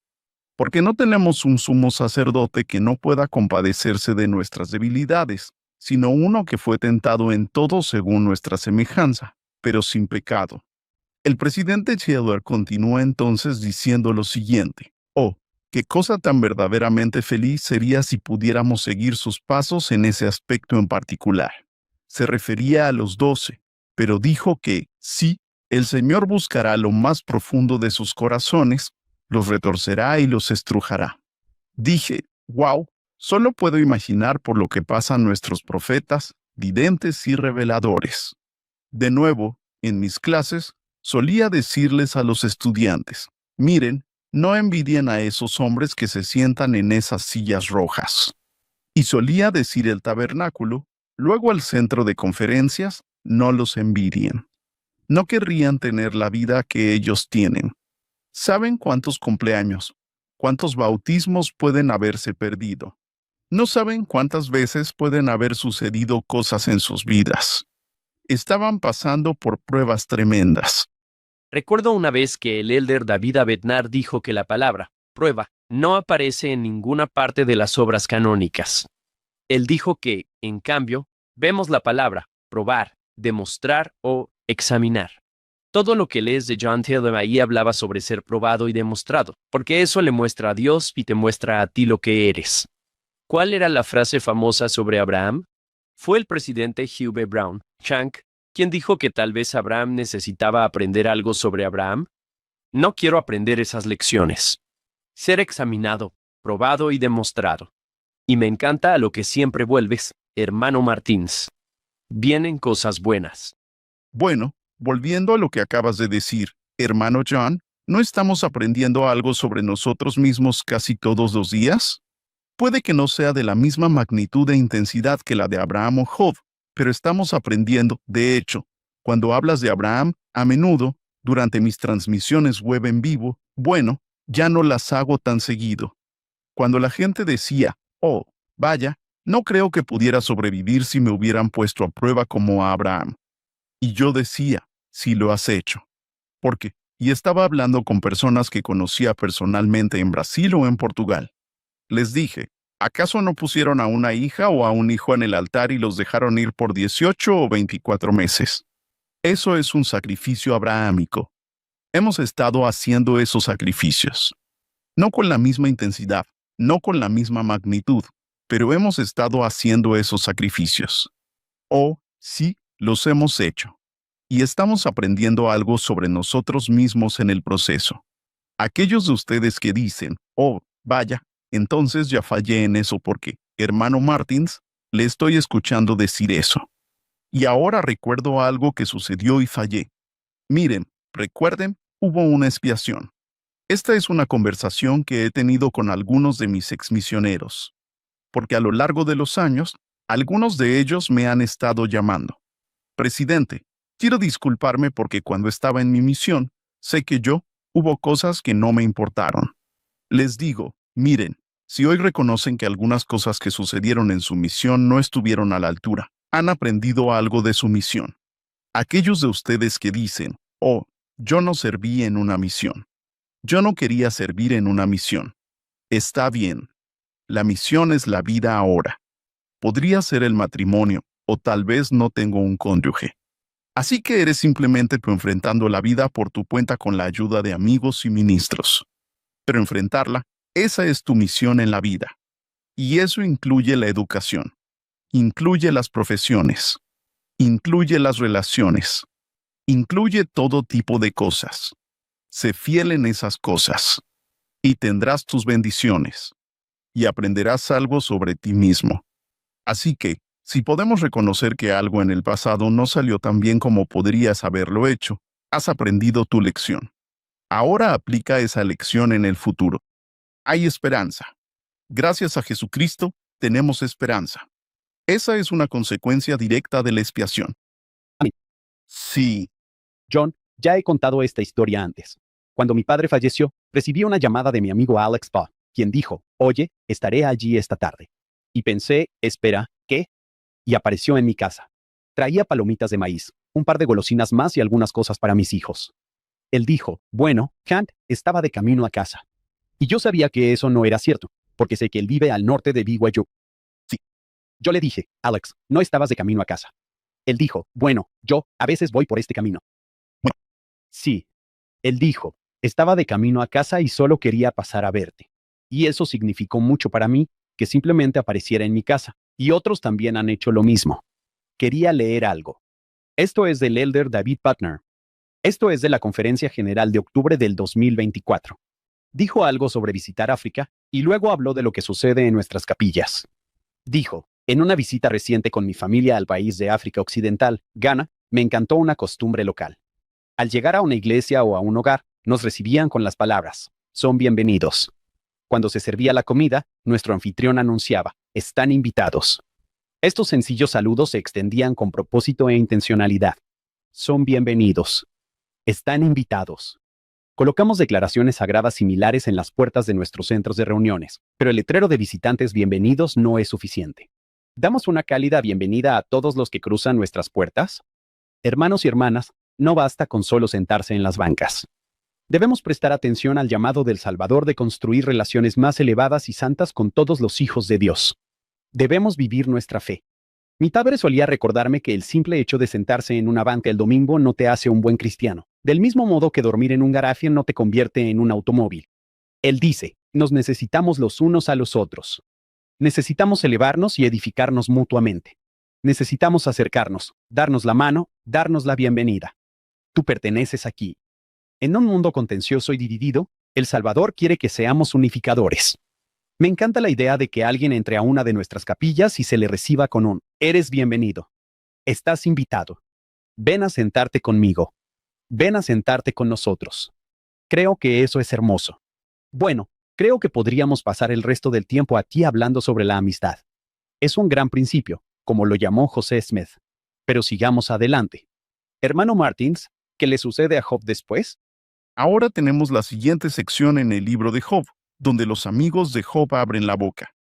Porque no tenemos un sumo sacerdote que no pueda compadecerse de nuestras debilidades, sino uno que fue tentado en todo según nuestra semejanza, pero sin pecado. El presidente Taylor continúa entonces diciendo lo siguiente: «Oh, qué cosa tan verdaderamente feliz sería si pudiéramos seguir sus pasos en ese aspecto en particular». Se refería a los 12, pero dijo que, sí, el Señor buscará lo más profundo de sus corazones, los retorcerá y los estrujará. Dije, wow, solo puedo imaginar por lo que pasan nuestros profetas, videntes y reveladores. De nuevo, en mis clases, solía decirles a los estudiantes, miren, no envidien a esos hombres que se sientan en esas sillas rojas. Y solía decir el tabernáculo, luego al centro de conferencias, no los envidien. No querrían tener la vida que ellos tienen. ¿Saben cuántos cumpleaños, cuántos bautismos pueden haberse perdido? No saben cuántas veces pueden haber sucedido cosas en sus vidas. Estaban pasando por pruebas tremendas. Recuerdo una vez que el elder David Abednar dijo que la palabra prueba no aparece en ninguna parte de las obras canónicas. Él dijo que, en cambio, vemos la palabra probar, demostrar o examinar. Todo lo que lees de John Taylor ahí hablaba sobre ser probado y demostrado, porque eso le muestra a Dios y te muestra a ti lo que eres. ¿Cuál era la frase famosa sobre Abraham? Fue el presidente Hugh B. Brown, Shank, quien dijo que tal vez Abraham necesitaba aprender algo sobre Abraham. No quiero aprender esas lecciones. Ser examinado, probado y demostrado. Y me encanta a lo que siempre vuelves, hermano Martins. Vienen cosas buenas. Bueno, volviendo a lo que acabas de decir, hermano John, ¿no estamos aprendiendo algo sobre nosotros mismos casi todos los días? Puede que no sea de la misma magnitud e intensidad que la de Abraham o Job, pero estamos aprendiendo. De hecho, cuando hablas de Abraham, a menudo, durante mis transmisiones web en vivo, bueno, ya no las hago tan seguido. Cuando la gente decía, oh, vaya, no creo que pudiera sobrevivir si me hubieran puesto a prueba como a Abraham. Y yo decía, sí lo has hecho. ¿Por qué? Y estaba hablando con personas que conocía personalmente en Brasil o en Portugal. Les dije, ¿acaso no pusieron a una hija o a un hijo en el altar y los dejaron ir por 18 o 24 meses? Eso es un sacrificio abrahámico. Hemos estado haciendo esos sacrificios. No con la misma intensidad, no con la misma magnitud, pero hemos estado haciendo esos sacrificios. Oh, sí, los hemos hecho. Y estamos aprendiendo algo sobre nosotros mismos en el proceso. Aquellos de ustedes que dicen, oh, vaya, entonces ya fallé en eso porque, hermano Martins, le estoy escuchando decir eso. Y ahora recuerdo algo que sucedió y fallé. Miren, recuerden, hubo una expiación. Esta es una conversación que he tenido con algunos de mis exmisioneros, porque a lo largo de los años, algunos de ellos me han estado llamando. Presidente, quiero disculparme porque cuando estaba en mi misión, sé que hubo cosas que no me importaron. Les digo, miren, si hoy reconocen que algunas cosas que sucedieron en su misión no estuvieron a la altura, han aprendido algo de su misión. Aquellos de ustedes que dicen, oh, yo no serví en una misión. Yo no quería servir en una misión. Está bien. La misión es la vida ahora. Podría ser el matrimonio, o tal vez no tengo un cónyuge. Así que eres simplemente tú enfrentando la vida por tu cuenta con la ayuda de amigos y ministros. Pero enfrentarla, esa es tu misión en la vida. Y eso incluye la educación, incluye las profesiones, incluye las relaciones, incluye todo tipo de cosas. Sé fiel en esas cosas, y tendrás tus bendiciones, y aprenderás algo sobre ti mismo. Así que, si podemos reconocer que algo en el pasado no salió tan bien como podrías haberlo hecho, has aprendido tu lección. Ahora aplica esa lección en el futuro. Hay esperanza. Gracias a Jesucristo, tenemos esperanza. Esa es una consecuencia directa de la expiación. Amén. Sí, John, ya he contado esta historia antes. Cuando mi padre falleció, recibí una llamada de mi amigo Alex Paw, quien dijo, oye, estaré allí esta tarde. Y pensé, espera, ¿qué? Y apareció en mi casa. Traía palomitas de maíz, un par de golosinas más y algunas cosas para mis hijos. Él dijo, bueno, Kant estaba de camino a casa. Y yo sabía que eso no era cierto, porque sé que él vive al norte de BYU. Sí. Yo le dije, Alex, no estabas de camino a casa. Él dijo, bueno, yo a veces voy por este camino. Sí. Él dijo, estaba de camino a casa y solo quería pasar a verte. Y eso significó mucho para mí, que simplemente apareciera en mi casa. Y otros también han hecho lo mismo. Quería leer algo. Esto es del elder David Putner. Esto es de la Conferencia General de octubre del 2024. Dijo algo sobre visitar África y luego habló de lo que sucede en nuestras capillas. Dijo, en una visita reciente con mi familia al país de África Occidental, Ghana, me encantó una costumbre local. Al llegar a una iglesia o a un hogar, nos recibían con las palabras, son bienvenidos. Cuando se servía la comida, nuestro anfitrión anunciaba, están invitados. Estos sencillos saludos se extendían con propósito e intencionalidad. Son bienvenidos. Están invitados. Colocamos declaraciones sagradas similares en las puertas de nuestros centros de reuniones, pero el letrero de visitantes bienvenidos no es suficiente. ¿Damos una cálida bienvenida a todos los que cruzan nuestras puertas? Hermanos y hermanas, no basta con solo sentarse en las bancas. Debemos prestar atención al llamado del Salvador de construir relaciones más elevadas y santas con todos los hijos de Dios. Debemos vivir nuestra fe. Mi padre solía recordarme que el simple hecho de sentarse en una banca el domingo no te hace un buen cristiano, del mismo modo que dormir en un garaje no te convierte en un automóvil. Él dice, nos necesitamos los unos a los otros. Necesitamos elevarnos y edificarnos mutuamente. Necesitamos acercarnos, darnos la mano, darnos la bienvenida. Tú perteneces aquí. En un mundo contencioso y dividido, el Salvador quiere que seamos unificadores. Me encanta la idea de que alguien entre a una de nuestras capillas y se le reciba con un, eres bienvenido. Estás invitado. Ven a sentarte conmigo. Ven a sentarte con nosotros. Creo que eso es hermoso. Bueno, creo que podríamos pasar el resto del tiempo aquí hablando sobre la amistad. Es un gran principio, como lo llamó José Smith. Pero sigamos adelante. Hermano Martins, ¿qué le sucede a Job después? ahora tenemos la siguiente sección en el libro de Job, donde los amigos de Job abren la boca.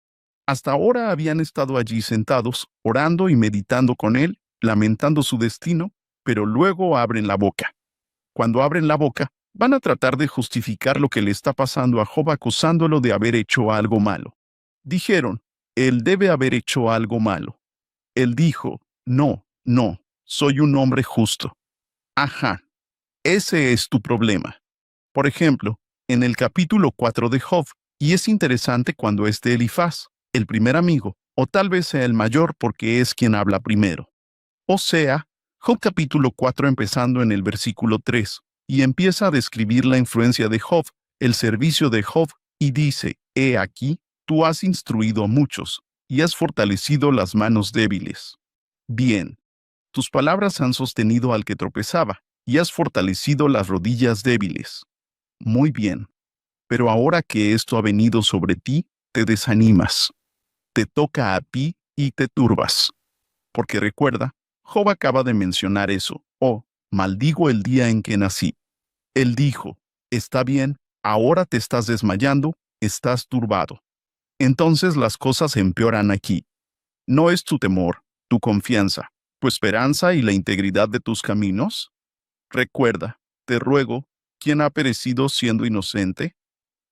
Hasta ahora habían estado allí sentados, orando y meditando con él, lamentando su destino, pero luego abren la boca. Cuando abren la boca, van a tratar de justificar lo que le está pasando a Job acusándolo de haber hecho algo malo. Dijeron, él debe haber hecho algo malo. Él dijo, no, soy un hombre justo. Ajá, ese es tu problema. Por ejemplo, en el capítulo 4 de Job, y es interesante cuando es de Elifaz, el primer amigo, o tal vez sea el mayor porque es quien habla primero. O sea, Job capítulo 4 empezando en el versículo 3, y empieza a describir la influencia de Job, el servicio de Job, y dice, he aquí, tú has instruido a muchos, y has fortalecido las manos débiles. Bien, tus palabras han sostenido al que tropezaba, y has fortalecido las rodillas débiles. Muy bien, pero ahora que esto ha venido sobre ti, te desanimas. Te toca a ti y te turbas. Porque recuerda, Job acaba de mencionar eso. Oh, maldigo el día en que nací. Él dijo, está bien, ahora te estás desmayando, estás turbado. Entonces las cosas empeoran aquí. ¿No es tu temor, tu confianza, tu esperanza y la integridad de tus caminos? Recuerda, te ruego, ¿quién ha perecido siendo inocente?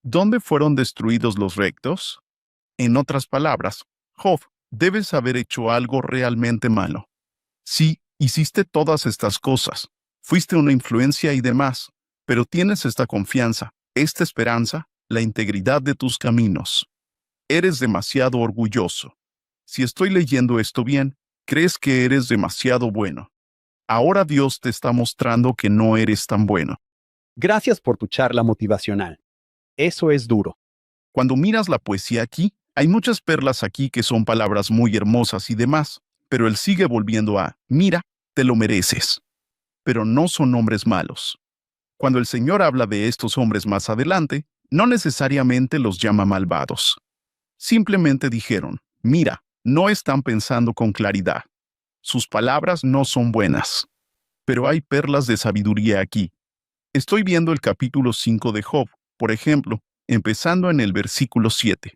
¿Dónde fueron destruidos los rectos? En otras palabras, Job, debes haber hecho algo realmente malo. Sí, Hiciste todas estas cosas, fuiste una influencia y demás, pero tienes esta confianza, esta esperanza, la integridad de tus caminos. Eres demasiado orgulloso. Si estoy leyendo esto bien, crees que eres demasiado bueno. Ahora Dios te está mostrando que no eres tan bueno. Gracias por tu charla motivacional. Eso es duro. Cuando miras la poesía aquí, hay muchas perlas aquí que son palabras muy hermosas y demás, pero él sigue volviendo a, mira, te lo mereces. Pero no son hombres malos. Cuando el Señor habla de estos hombres más adelante, no necesariamente los llama malvados. Simplemente dijeron, mira, no están pensando con claridad. Sus palabras no son buenas. Pero hay perlas de sabiduría aquí. Estoy viendo el capítulo 5 de Job, por ejemplo, empezando en el versículo 7.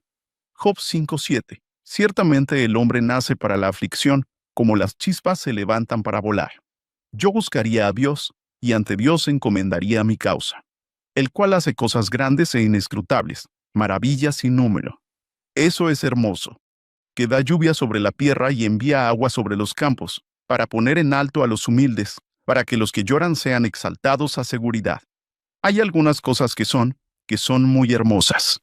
Job 5:7. Ciertamente el hombre nace para la aflicción, como las chispas se levantan para volar. Yo buscaría a Dios, y ante Dios encomendaría mi causa, el cual hace cosas grandes e inescrutables, maravillas sin número. Eso es hermoso, que da lluvia sobre la tierra y envía agua sobre los campos, para poner en alto a los humildes, para que los que lloran sean exaltados a seguridad. Hay algunas cosas que son muy hermosas.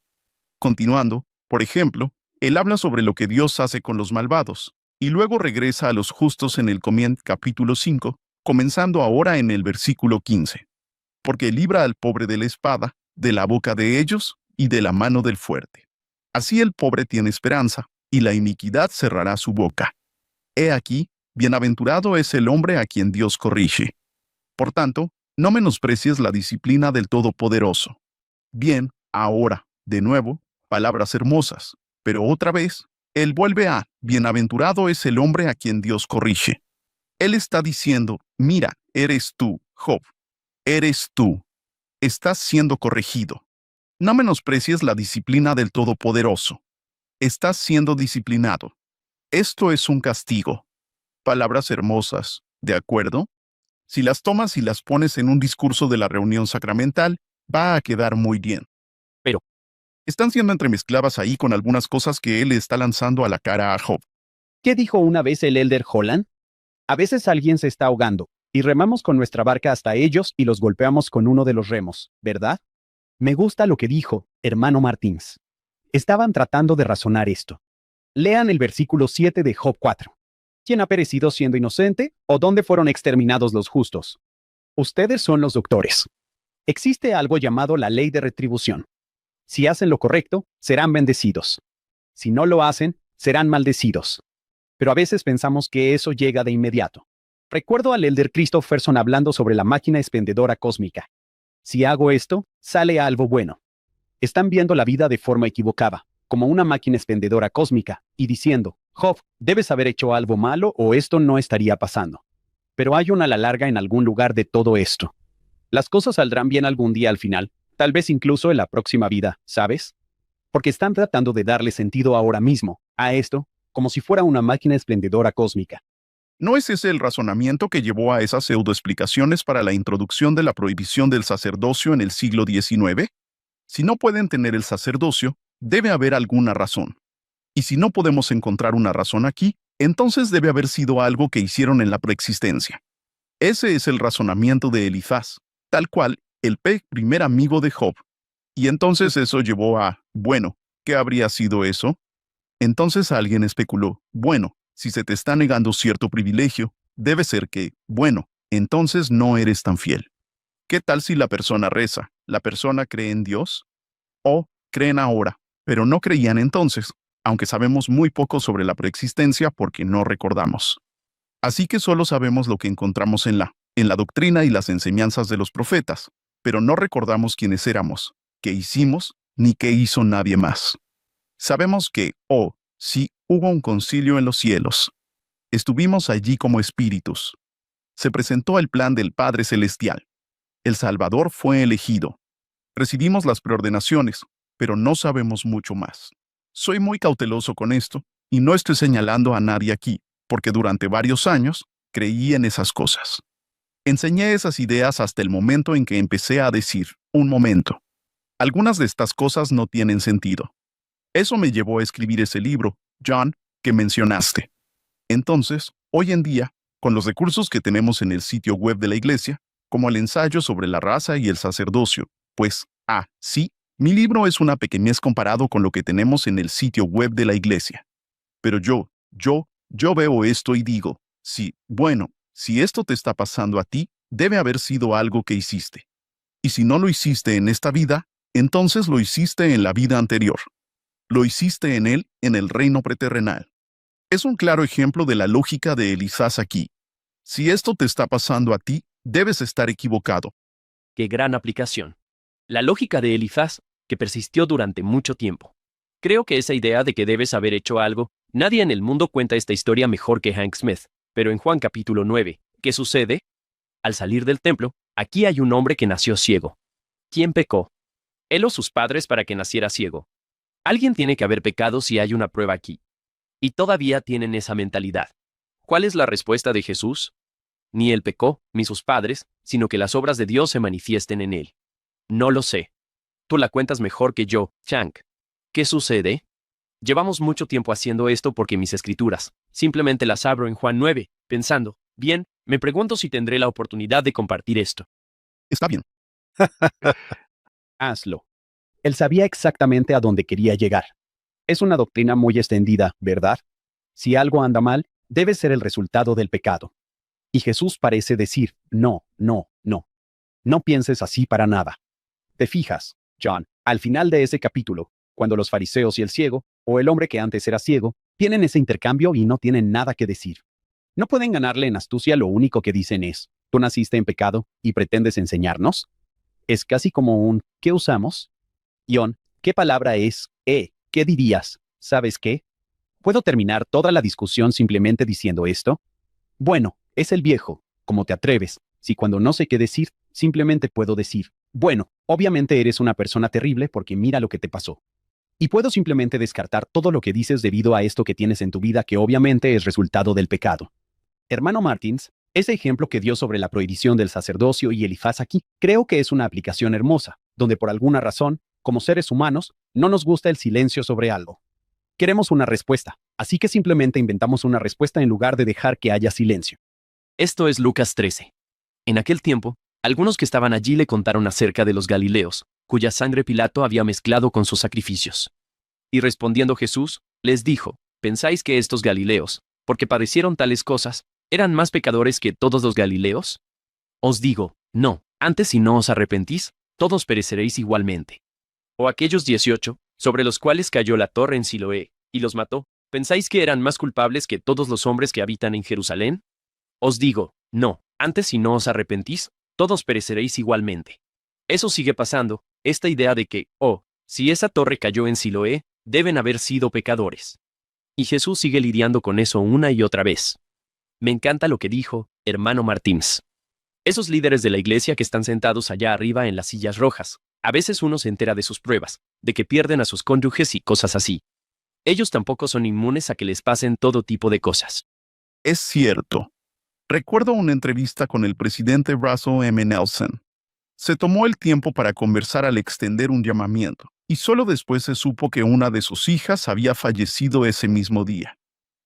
Continuando, por ejemplo, él habla sobre lo que Dios hace con los malvados, y luego regresa a los justos en el capítulo 5, comenzando ahora en el versículo 15. Porque libra al pobre de la espada, de la boca de ellos y de la mano del fuerte. Así el pobre tiene esperanza, y la iniquidad cerrará su boca. He aquí, bienaventurado es el hombre a quien Dios corrige. Por tanto, no menosprecies la disciplina del Todopoderoso. Bien, ahora, de nuevo, palabras hermosas, pero otra vez, él vuelve a, bienaventurado es el hombre a quien Dios corrige. Él está diciendo, mira, eres tú, Job. Eres tú. Estás siendo corregido. No menosprecies la disciplina del Todopoderoso. Estás siendo disciplinado. Esto es un castigo. Palabras hermosas, ¿de acuerdo? Si las tomas y las pones en un discurso de la reunión sacramental, va a quedar muy bien. Pero están siendo entremezcladas ahí con algunas cosas que él está lanzando a la cara a Job. ¿qué dijo una vez el Elder Holland? A veces alguien se está ahogando, y remamos con nuestra barca hasta ellos y los golpeamos con uno de los remos, ¿verdad? Me gusta lo que dijo, hermano Martins. Estaban tratando de razonar esto. Lean el versículo 7 de Job 4. ¿Quién ha perecido siendo inocente, o dónde fueron exterminados los justos? Ustedes son los doctores. Existe algo llamado la ley de retribución. Si hacen lo correcto, serán bendecidos. Si no lo hacen, serán maldecidos. Pero a veces pensamos que eso llega de inmediato. Recuerdo al Elder Christopherson hablando sobre la máquina expendedora cósmica. Si hago esto, sale algo bueno. Están viendo la vida de forma equivocada, como una máquina expendedora cósmica, y diciendo, Job, debes haber hecho algo malo o esto no estaría pasando. Pero hay una a la larga en algún lugar de todo esto. Las cosas saldrán bien algún día al final, tal vez incluso en la próxima vida, ¿sabes? Porque están tratando de darle sentido ahora mismo a esto, como si fuera una máquina expendedora cósmica. ¿No es ese el razonamiento que llevó a esas pseudoexplicaciones para la introducción de la prohibición del sacerdocio en el siglo XIX? Si no pueden tener el sacerdocio, debe haber alguna razón. Y si no podemos encontrar una razón aquí, entonces debe haber sido algo que hicieron en la preexistencia. Ese es el razonamiento de Elifaz, tal cual el primer amigo de Job. Y entonces eso llevó a, bueno, ¿qué habría sido eso? Entonces alguien especuló, bueno, si se te está negando cierto privilegio, debe ser que, bueno, entonces no eres tan fiel. ¿Qué tal si la persona reza? ¿La persona cree en Dios? O creen ahora, pero no creían entonces, aunque sabemos muy poco sobre la preexistencia porque no recordamos. Así que solo sabemos lo que encontramos en la doctrina y las enseñanzas de los profetas, pero no recordamos quiénes éramos, qué hicimos, ni qué hizo nadie más. Sabemos que, sí, hubo un concilio en los cielos. Estuvimos allí como espíritus. Se presentó el plan del Padre Celestial. El Salvador fue elegido. Recibimos las preordenaciones, pero no sabemos mucho más. Soy muy cauteloso con esto, y no estoy señalando a nadie aquí, porque durante varios años creí en esas cosas. Enseñé esas ideas hasta el momento en que empecé a decir, un momento. Algunas de estas cosas no tienen sentido. Eso me llevó a escribir ese libro, John, que mencionaste. Entonces, hoy en día, con los recursos que tenemos en el sitio web de la iglesia, como el ensayo sobre la raza y el sacerdocio, pues, sí, mi libro es una pequeñez comparado con lo que tenemos en el sitio web de la iglesia. Pero yo veo esto y digo, sí, bueno, si esto te está pasando a ti, debe haber sido algo que hiciste. Y si no lo hiciste en esta vida, entonces lo hiciste en la vida anterior. Lo hiciste en él, en el reino preterrenal. Es un claro ejemplo de la lógica de Elifaz aquí. Si esto te está pasando a ti, debes estar equivocado. ¡Qué gran aplicación! La lógica de Elifaz, que persistió durante mucho tiempo. Creo que esa idea de que debes haber hecho algo, nadie en el mundo cuenta esta historia mejor que Hank Smith, pero en Juan capítulo 9, ¿qué sucede? Al salir del templo, aquí hay un hombre que nació ciego. ¿Quién pecó? ¿Él o sus padres para que naciera ciego? Alguien tiene que haber pecado si hay una prueba aquí. Y todavía tienen esa mentalidad. ¿Cuál es la respuesta de Jesús? Ni él pecó, ni sus padres, sino que las obras de Dios se manifiesten en él. No lo sé. Tú la cuentas mejor que yo, Hank. ¿Qué sucede? Llevamos mucho tiempo haciendo esto porque mis escrituras, simplemente las abro en Juan 9, pensando, bien, me pregunto si tendré la oportunidad de compartir esto. Está bien. Hazlo. Él sabía exactamente a dónde quería llegar. Es una doctrina muy extendida, ¿verdad? Si algo anda mal, debe ser el resultado del pecado. Y Jesús parece decir, no. No pienses así para nada. ¿Te fijas, John? Al final de ese capítulo, cuando los fariseos y el ciego, o el hombre que antes era ciego, tienen ese intercambio y no tienen nada que decir. No pueden ganarle en astucia, lo único que dicen es, tú naciste en pecado y pretendes enseñarnos. Es casi como un, ¿qué usamos? John, ¿qué palabra es? ¿Qué dirías? ¿Sabes qué? ¿Puedo terminar toda la discusión simplemente diciendo esto? Bueno, es el viejo, ¿cómo te atreves? Si cuando no sé qué decir, simplemente puedo decir, bueno, obviamente eres una persona terrible porque mira lo que te pasó. Y puedo simplemente descartar todo lo que dices debido a esto que tienes en tu vida que obviamente es resultado del pecado. Hermano Martins, ese ejemplo que dio sobre la prohibición del sacerdocio y Elifaz aquí, creo que es una aplicación hermosa, donde por alguna razón, como seres humanos, no nos gusta el silencio sobre algo. Queremos una respuesta, así que simplemente inventamos una respuesta en lugar de dejar que haya silencio. Esto es Lucas 13. En aquel tiempo, algunos que estaban allí le contaron acerca de los Galileos, cuya sangre Pilato había mezclado con sus sacrificios. Y respondiendo Jesús, les dijo, ¿pensáis que estos Galileos, porque padecieron tales cosas, eran más pecadores que todos los Galileos? Os digo, no, antes si no os arrepentís, todos pereceréis igualmente. O aquellos 18, sobre los cuales cayó la torre en Siloé, y los mató, ¿pensáis que eran más culpables que todos los hombres que habitan en Jerusalén? Os digo, no, antes si no os arrepentís, todos pereceréis igualmente. Eso sigue pasando, esta idea de que, si esa torre cayó en Siloé, deben haber sido pecadores. Y Jesús sigue lidiando con eso una y otra vez. Me encanta lo que dijo, hermano Martins. Esos líderes de la iglesia que están sentados allá arriba en las sillas rojas, a veces uno se entera de sus pruebas, de que pierden a sus cónyuges y cosas así. Ellos tampoco son inmunes a que les pasen todo tipo de cosas. Es cierto. Recuerdo una entrevista con el presidente Russell M. Nelson. Se tomó el tiempo para conversar al extender un llamamiento, y solo después se supo que una de sus hijas había fallecido ese mismo día.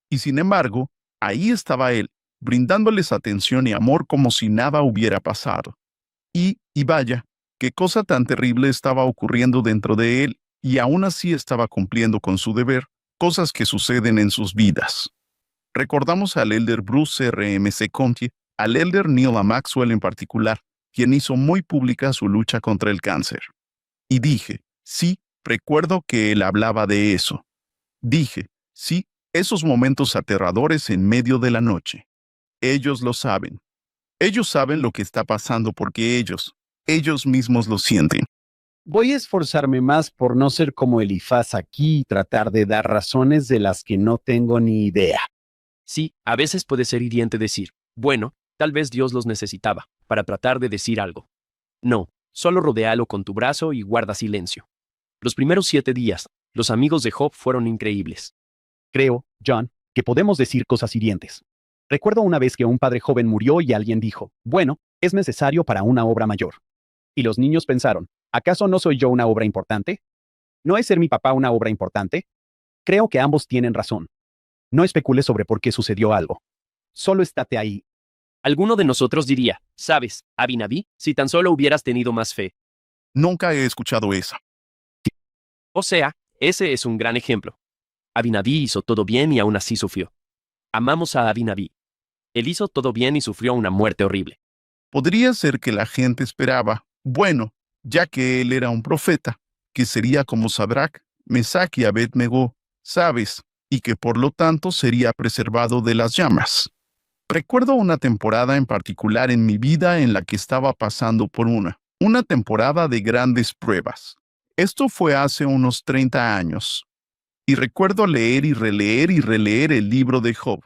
Y sin embargo, ahí estaba él, brindándoles atención y amor como si nada hubiera pasado. Y vaya, qué cosa tan terrible estaba ocurriendo dentro de él, y aún así estaba cumpliendo con su deber, cosas que suceden en sus vidas. Recordamos al elder Bruce R.M.C. Conti, al elder Neil A. Maxwell en particular, quien hizo muy pública su lucha contra el cáncer. Y dije, sí, recuerdo que él hablaba de eso. Dije, sí, esos momentos aterradores en medio de la noche. Ellos lo saben. Ellos saben lo que está pasando porque ellos mismos lo sienten. Voy a esforzarme más por no ser como Elifaz aquí y tratar de dar razones de las que no tengo ni idea. Sí, a veces puede ser hiriente decir, bueno, tal vez Dios los necesitaba, para tratar de decir algo. No, solo rodéalo con tu brazo y guarda silencio. Los primeros 7 días, los amigos de Job fueron increíbles. Creo, John, que podemos decir cosas hirientes. Recuerdo una vez que un padre joven murió y alguien dijo, bueno, es necesario para una obra mayor. Y los niños pensaron, ¿acaso no soy yo una obra importante? ¿No es ser mi papá una obra importante? Creo que ambos tienen razón. No especules sobre por qué sucedió algo. Solo estate ahí, Alguno de nosotros diría, ¿sabes, Abinadab, si tan solo hubieras tenido más fe? Nunca he escuchado esa. O sea, ese es un gran ejemplo. Abinadab hizo todo bien y aún así sufrió. Amamos a Abinadab. Él hizo todo bien y sufrió una muerte horrible. Podría ser que la gente esperaba, bueno, ya que él era un profeta, que sería como Sadrach, Mesach y Abed-Nego, ¿sabes? Y que por lo tanto sería preservado de las llamas. Recuerdo una temporada en particular en mi vida en la que estaba pasando por una temporada de grandes pruebas. Esto fue hace unos 30 años. Y recuerdo leer y releer el libro de Job.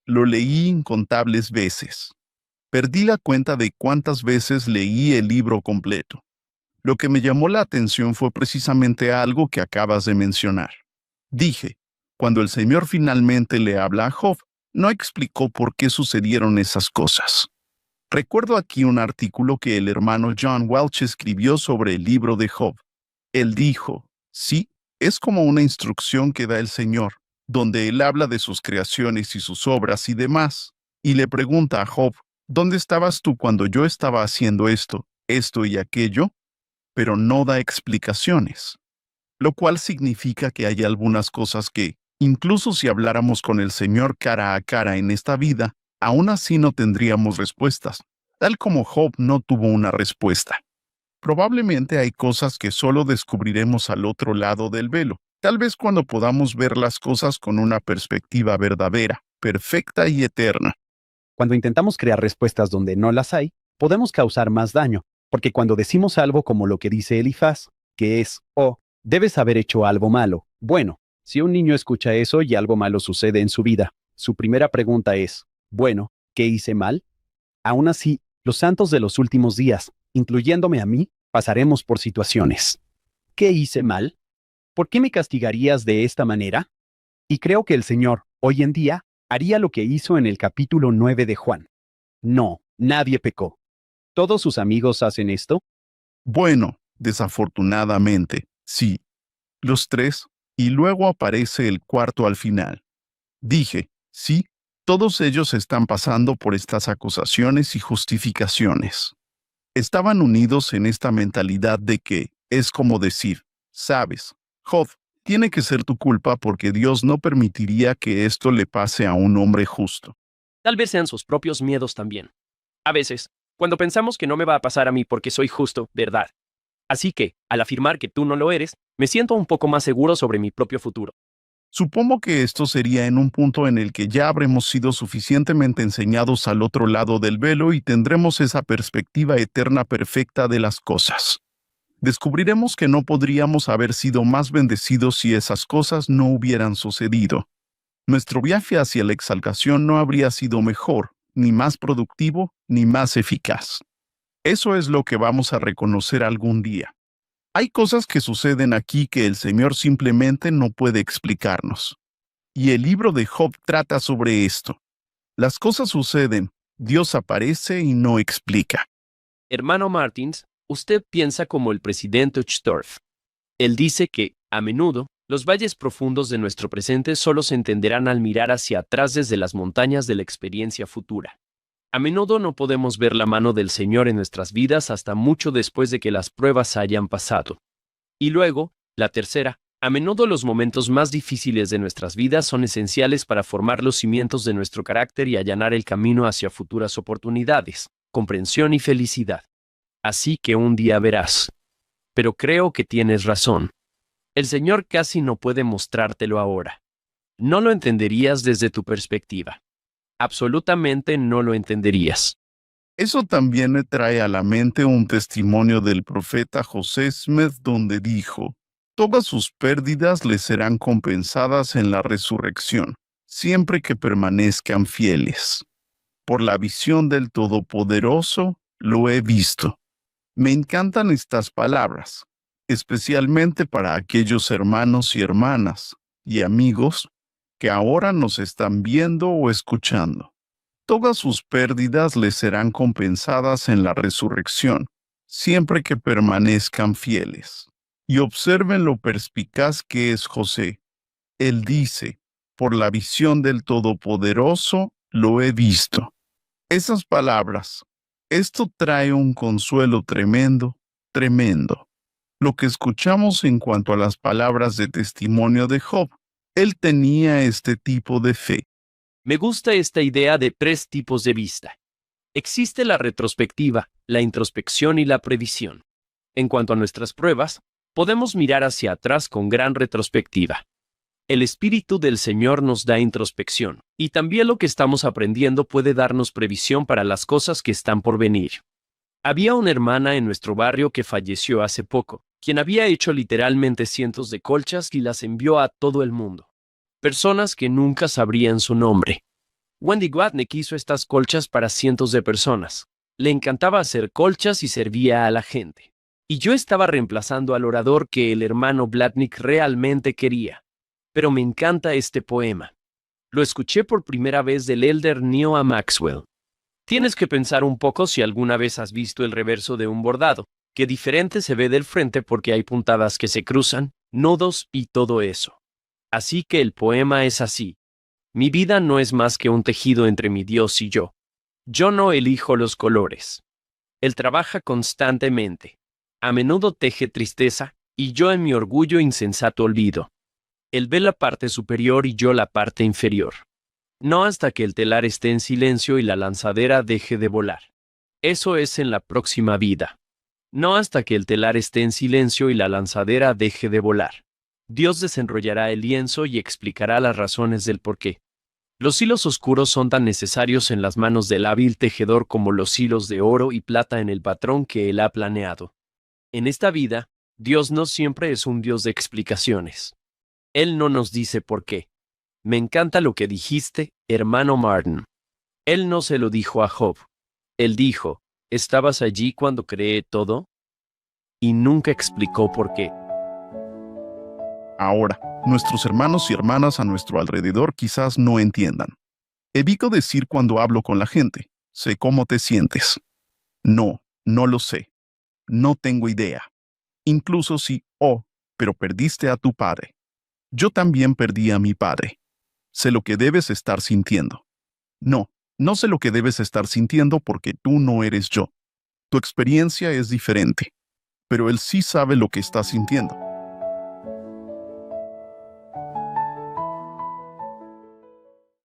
Lo leí incontables veces. Perdí la cuenta de cuántas veces leí el libro completo. Lo que me llamó la atención fue precisamente algo que acabas de mencionar. Dije, cuando el Señor finalmente le habla a Job, no explicó por qué sucedieron esas cosas. Recuerdo aquí un artículo que el hermano John Welch escribió sobre el libro de Job. Él dijo, sí, es como una instrucción que da el Señor, donde él habla de sus creaciones y sus obras y demás, y le pregunta a Job, ¿dónde estabas tú cuando yo estaba haciendo esto y aquello? Pero no da explicaciones, lo cual significa que hay algunas cosas que, incluso si habláramos con el Señor cara a cara en esta vida, aún así no tendríamos respuestas, tal como Job no tuvo una respuesta. Probablemente hay cosas que solo descubriremos al otro lado del velo, tal vez cuando podamos ver las cosas con una perspectiva verdadera, perfecta y eterna. Cuando intentamos crear respuestas donde no las hay, podemos causar más daño, porque cuando decimos algo como lo que dice Elifaz, que es, oh, debes haber hecho algo malo. Bueno, si un niño escucha eso y algo malo sucede en su vida, su primera pregunta es, bueno, ¿qué hice mal? Aún así, los santos de los últimos días, incluyéndome a mí, pasaremos por situaciones. ¿Qué hice mal? ¿Por qué me castigarías de esta manera? Y creo que el Señor, hoy en día, haría lo que hizo en el capítulo 9 de Juan. No, nadie pecó. ¿Todos sus amigos hacen esto? Bueno, desafortunadamente, sí. Los tres, y luego aparece el cuarto al final. Dije, sí, todos ellos están pasando por estas acusaciones y justificaciones. Estaban unidos en esta mentalidad de que, es como decir, sabes, Job, tiene que ser tu culpa porque Dios no permitiría que esto le pase a un hombre justo. Tal vez sean sus propios miedos también. A veces, cuando pensamos que no me va a pasar a mí porque soy justo, ¿verdad? Así que, al afirmar que tú no lo eres, me siento un poco más seguro sobre mi propio futuro. Supongo que esto sería en un punto en el que ya habremos sido suficientemente enseñados al otro lado del velo y tendremos esa perspectiva eterna perfecta de las cosas. Descubriremos que no podríamos haber sido más bendecidos si esas cosas no hubieran sucedido. Nuestro viaje hacia la exaltación no habría sido mejor, ni más productivo, ni más eficaz. Eso es lo que vamos a reconocer algún día. Hay cosas que suceden aquí que el Señor simplemente no puede explicarnos. Y el libro de Job trata sobre esto. Las cosas suceden, Dios aparece y no explica. Hermano Martins, usted piensa como el presidente Uchtdorf. Él dice que, a menudo, los valles profundos de nuestro presente solo se entenderán al mirar hacia atrás desde las montañas de la experiencia futura. A menudo no podemos ver la mano del Señor en nuestras vidas hasta mucho después de que las pruebas hayan pasado. Y luego, la tercera, a menudo los momentos más difíciles de nuestras vidas son esenciales para formar los cimientos de nuestro carácter y allanar el camino hacia futuras oportunidades, comprensión y felicidad. Así que un día verás. Pero creo que tienes razón. El Señor casi no puede mostrártelo ahora. No lo entenderías desde tu perspectiva. Absolutamente no lo entenderías. Eso también me trae a la mente un testimonio del profeta José Smith donde dijo, todas sus pérdidas le serán compensadas en la resurrección, siempre que permanezcan fieles. Por la visión del Todopoderoso lo he visto. Me encantan estas palabras, especialmente para aquellos hermanos y hermanas y amigos que ahora nos están viendo o escuchando. Todas sus pérdidas les serán compensadas en la resurrección, siempre que permanezcan fieles. Y observen lo perspicaz que es José. Él dice, por la visión del Todopoderoso lo he visto. Esas palabras, esto trae un consuelo tremendo, tremendo. Lo que escuchamos en cuanto a las palabras de testimonio de Job, él tenía este tipo de fe. Me gusta esta idea de 3 tipos de vista. Existe la retrospectiva, la introspección y la previsión. En cuanto a nuestras pruebas, podemos mirar hacia atrás con gran retrospectiva. El Espíritu del Señor nos da introspección, y también lo que estamos aprendiendo puede darnos previsión para las cosas que están por venir. Había una hermana en nuestro barrio que falleció hace poco, quien había hecho literalmente cientos de colchas y las envió a todo el mundo. Personas que nunca sabrían su nombre. Wendy Watnick hizo estas colchas para cientos de personas. Le encantaba hacer colchas y servía a la gente. Y yo estaba reemplazando al orador que el hermano Blatnick realmente quería. Pero me encanta este poema. Lo escuché por primera vez del elder Neil A. Maxwell. Tienes que pensar un poco si alguna vez has visto el reverso de un bordado, que diferente se ve del frente porque hay puntadas que se cruzan, nodos y todo eso. Así que el poema es así. Mi vida no es más que un tejido entre mi Dios y yo. Yo no elijo los colores. Él trabaja constantemente. A menudo teje tristeza, y yo en mi orgullo insensato olvido. Él ve la parte superior y yo la parte inferior. No hasta que el telar esté en silencio y la lanzadera deje de volar. Eso es en la próxima vida. No hasta que el telar esté en silencio y la lanzadera deje de volar. Dios desenrollará el lienzo y explicará las razones del porqué. Los hilos oscuros son tan necesarios en las manos del hábil tejedor como los hilos de oro y plata en el patrón que él ha planeado. En esta vida, Dios no siempre es un Dios de explicaciones. Él no nos dice por qué. Me encanta lo que dijiste, hermano Martin. Él no se lo dijo a Job. Él dijo, ¿estabas allí cuando creé todo? Y nunca explicó por qué. Ahora, nuestros hermanos y hermanas a nuestro alrededor quizás no entiendan. Evito decir cuando hablo con la gente, sé cómo te sientes. No, no lo sé. No tengo idea. Incluso si, pero perdiste a tu padre. Yo también perdí a mi padre. Sé lo que debes estar sintiendo. No, no sé lo que debes estar sintiendo porque tú no eres yo. Tu experiencia es diferente. Pero él sí sabe lo que estás sintiendo.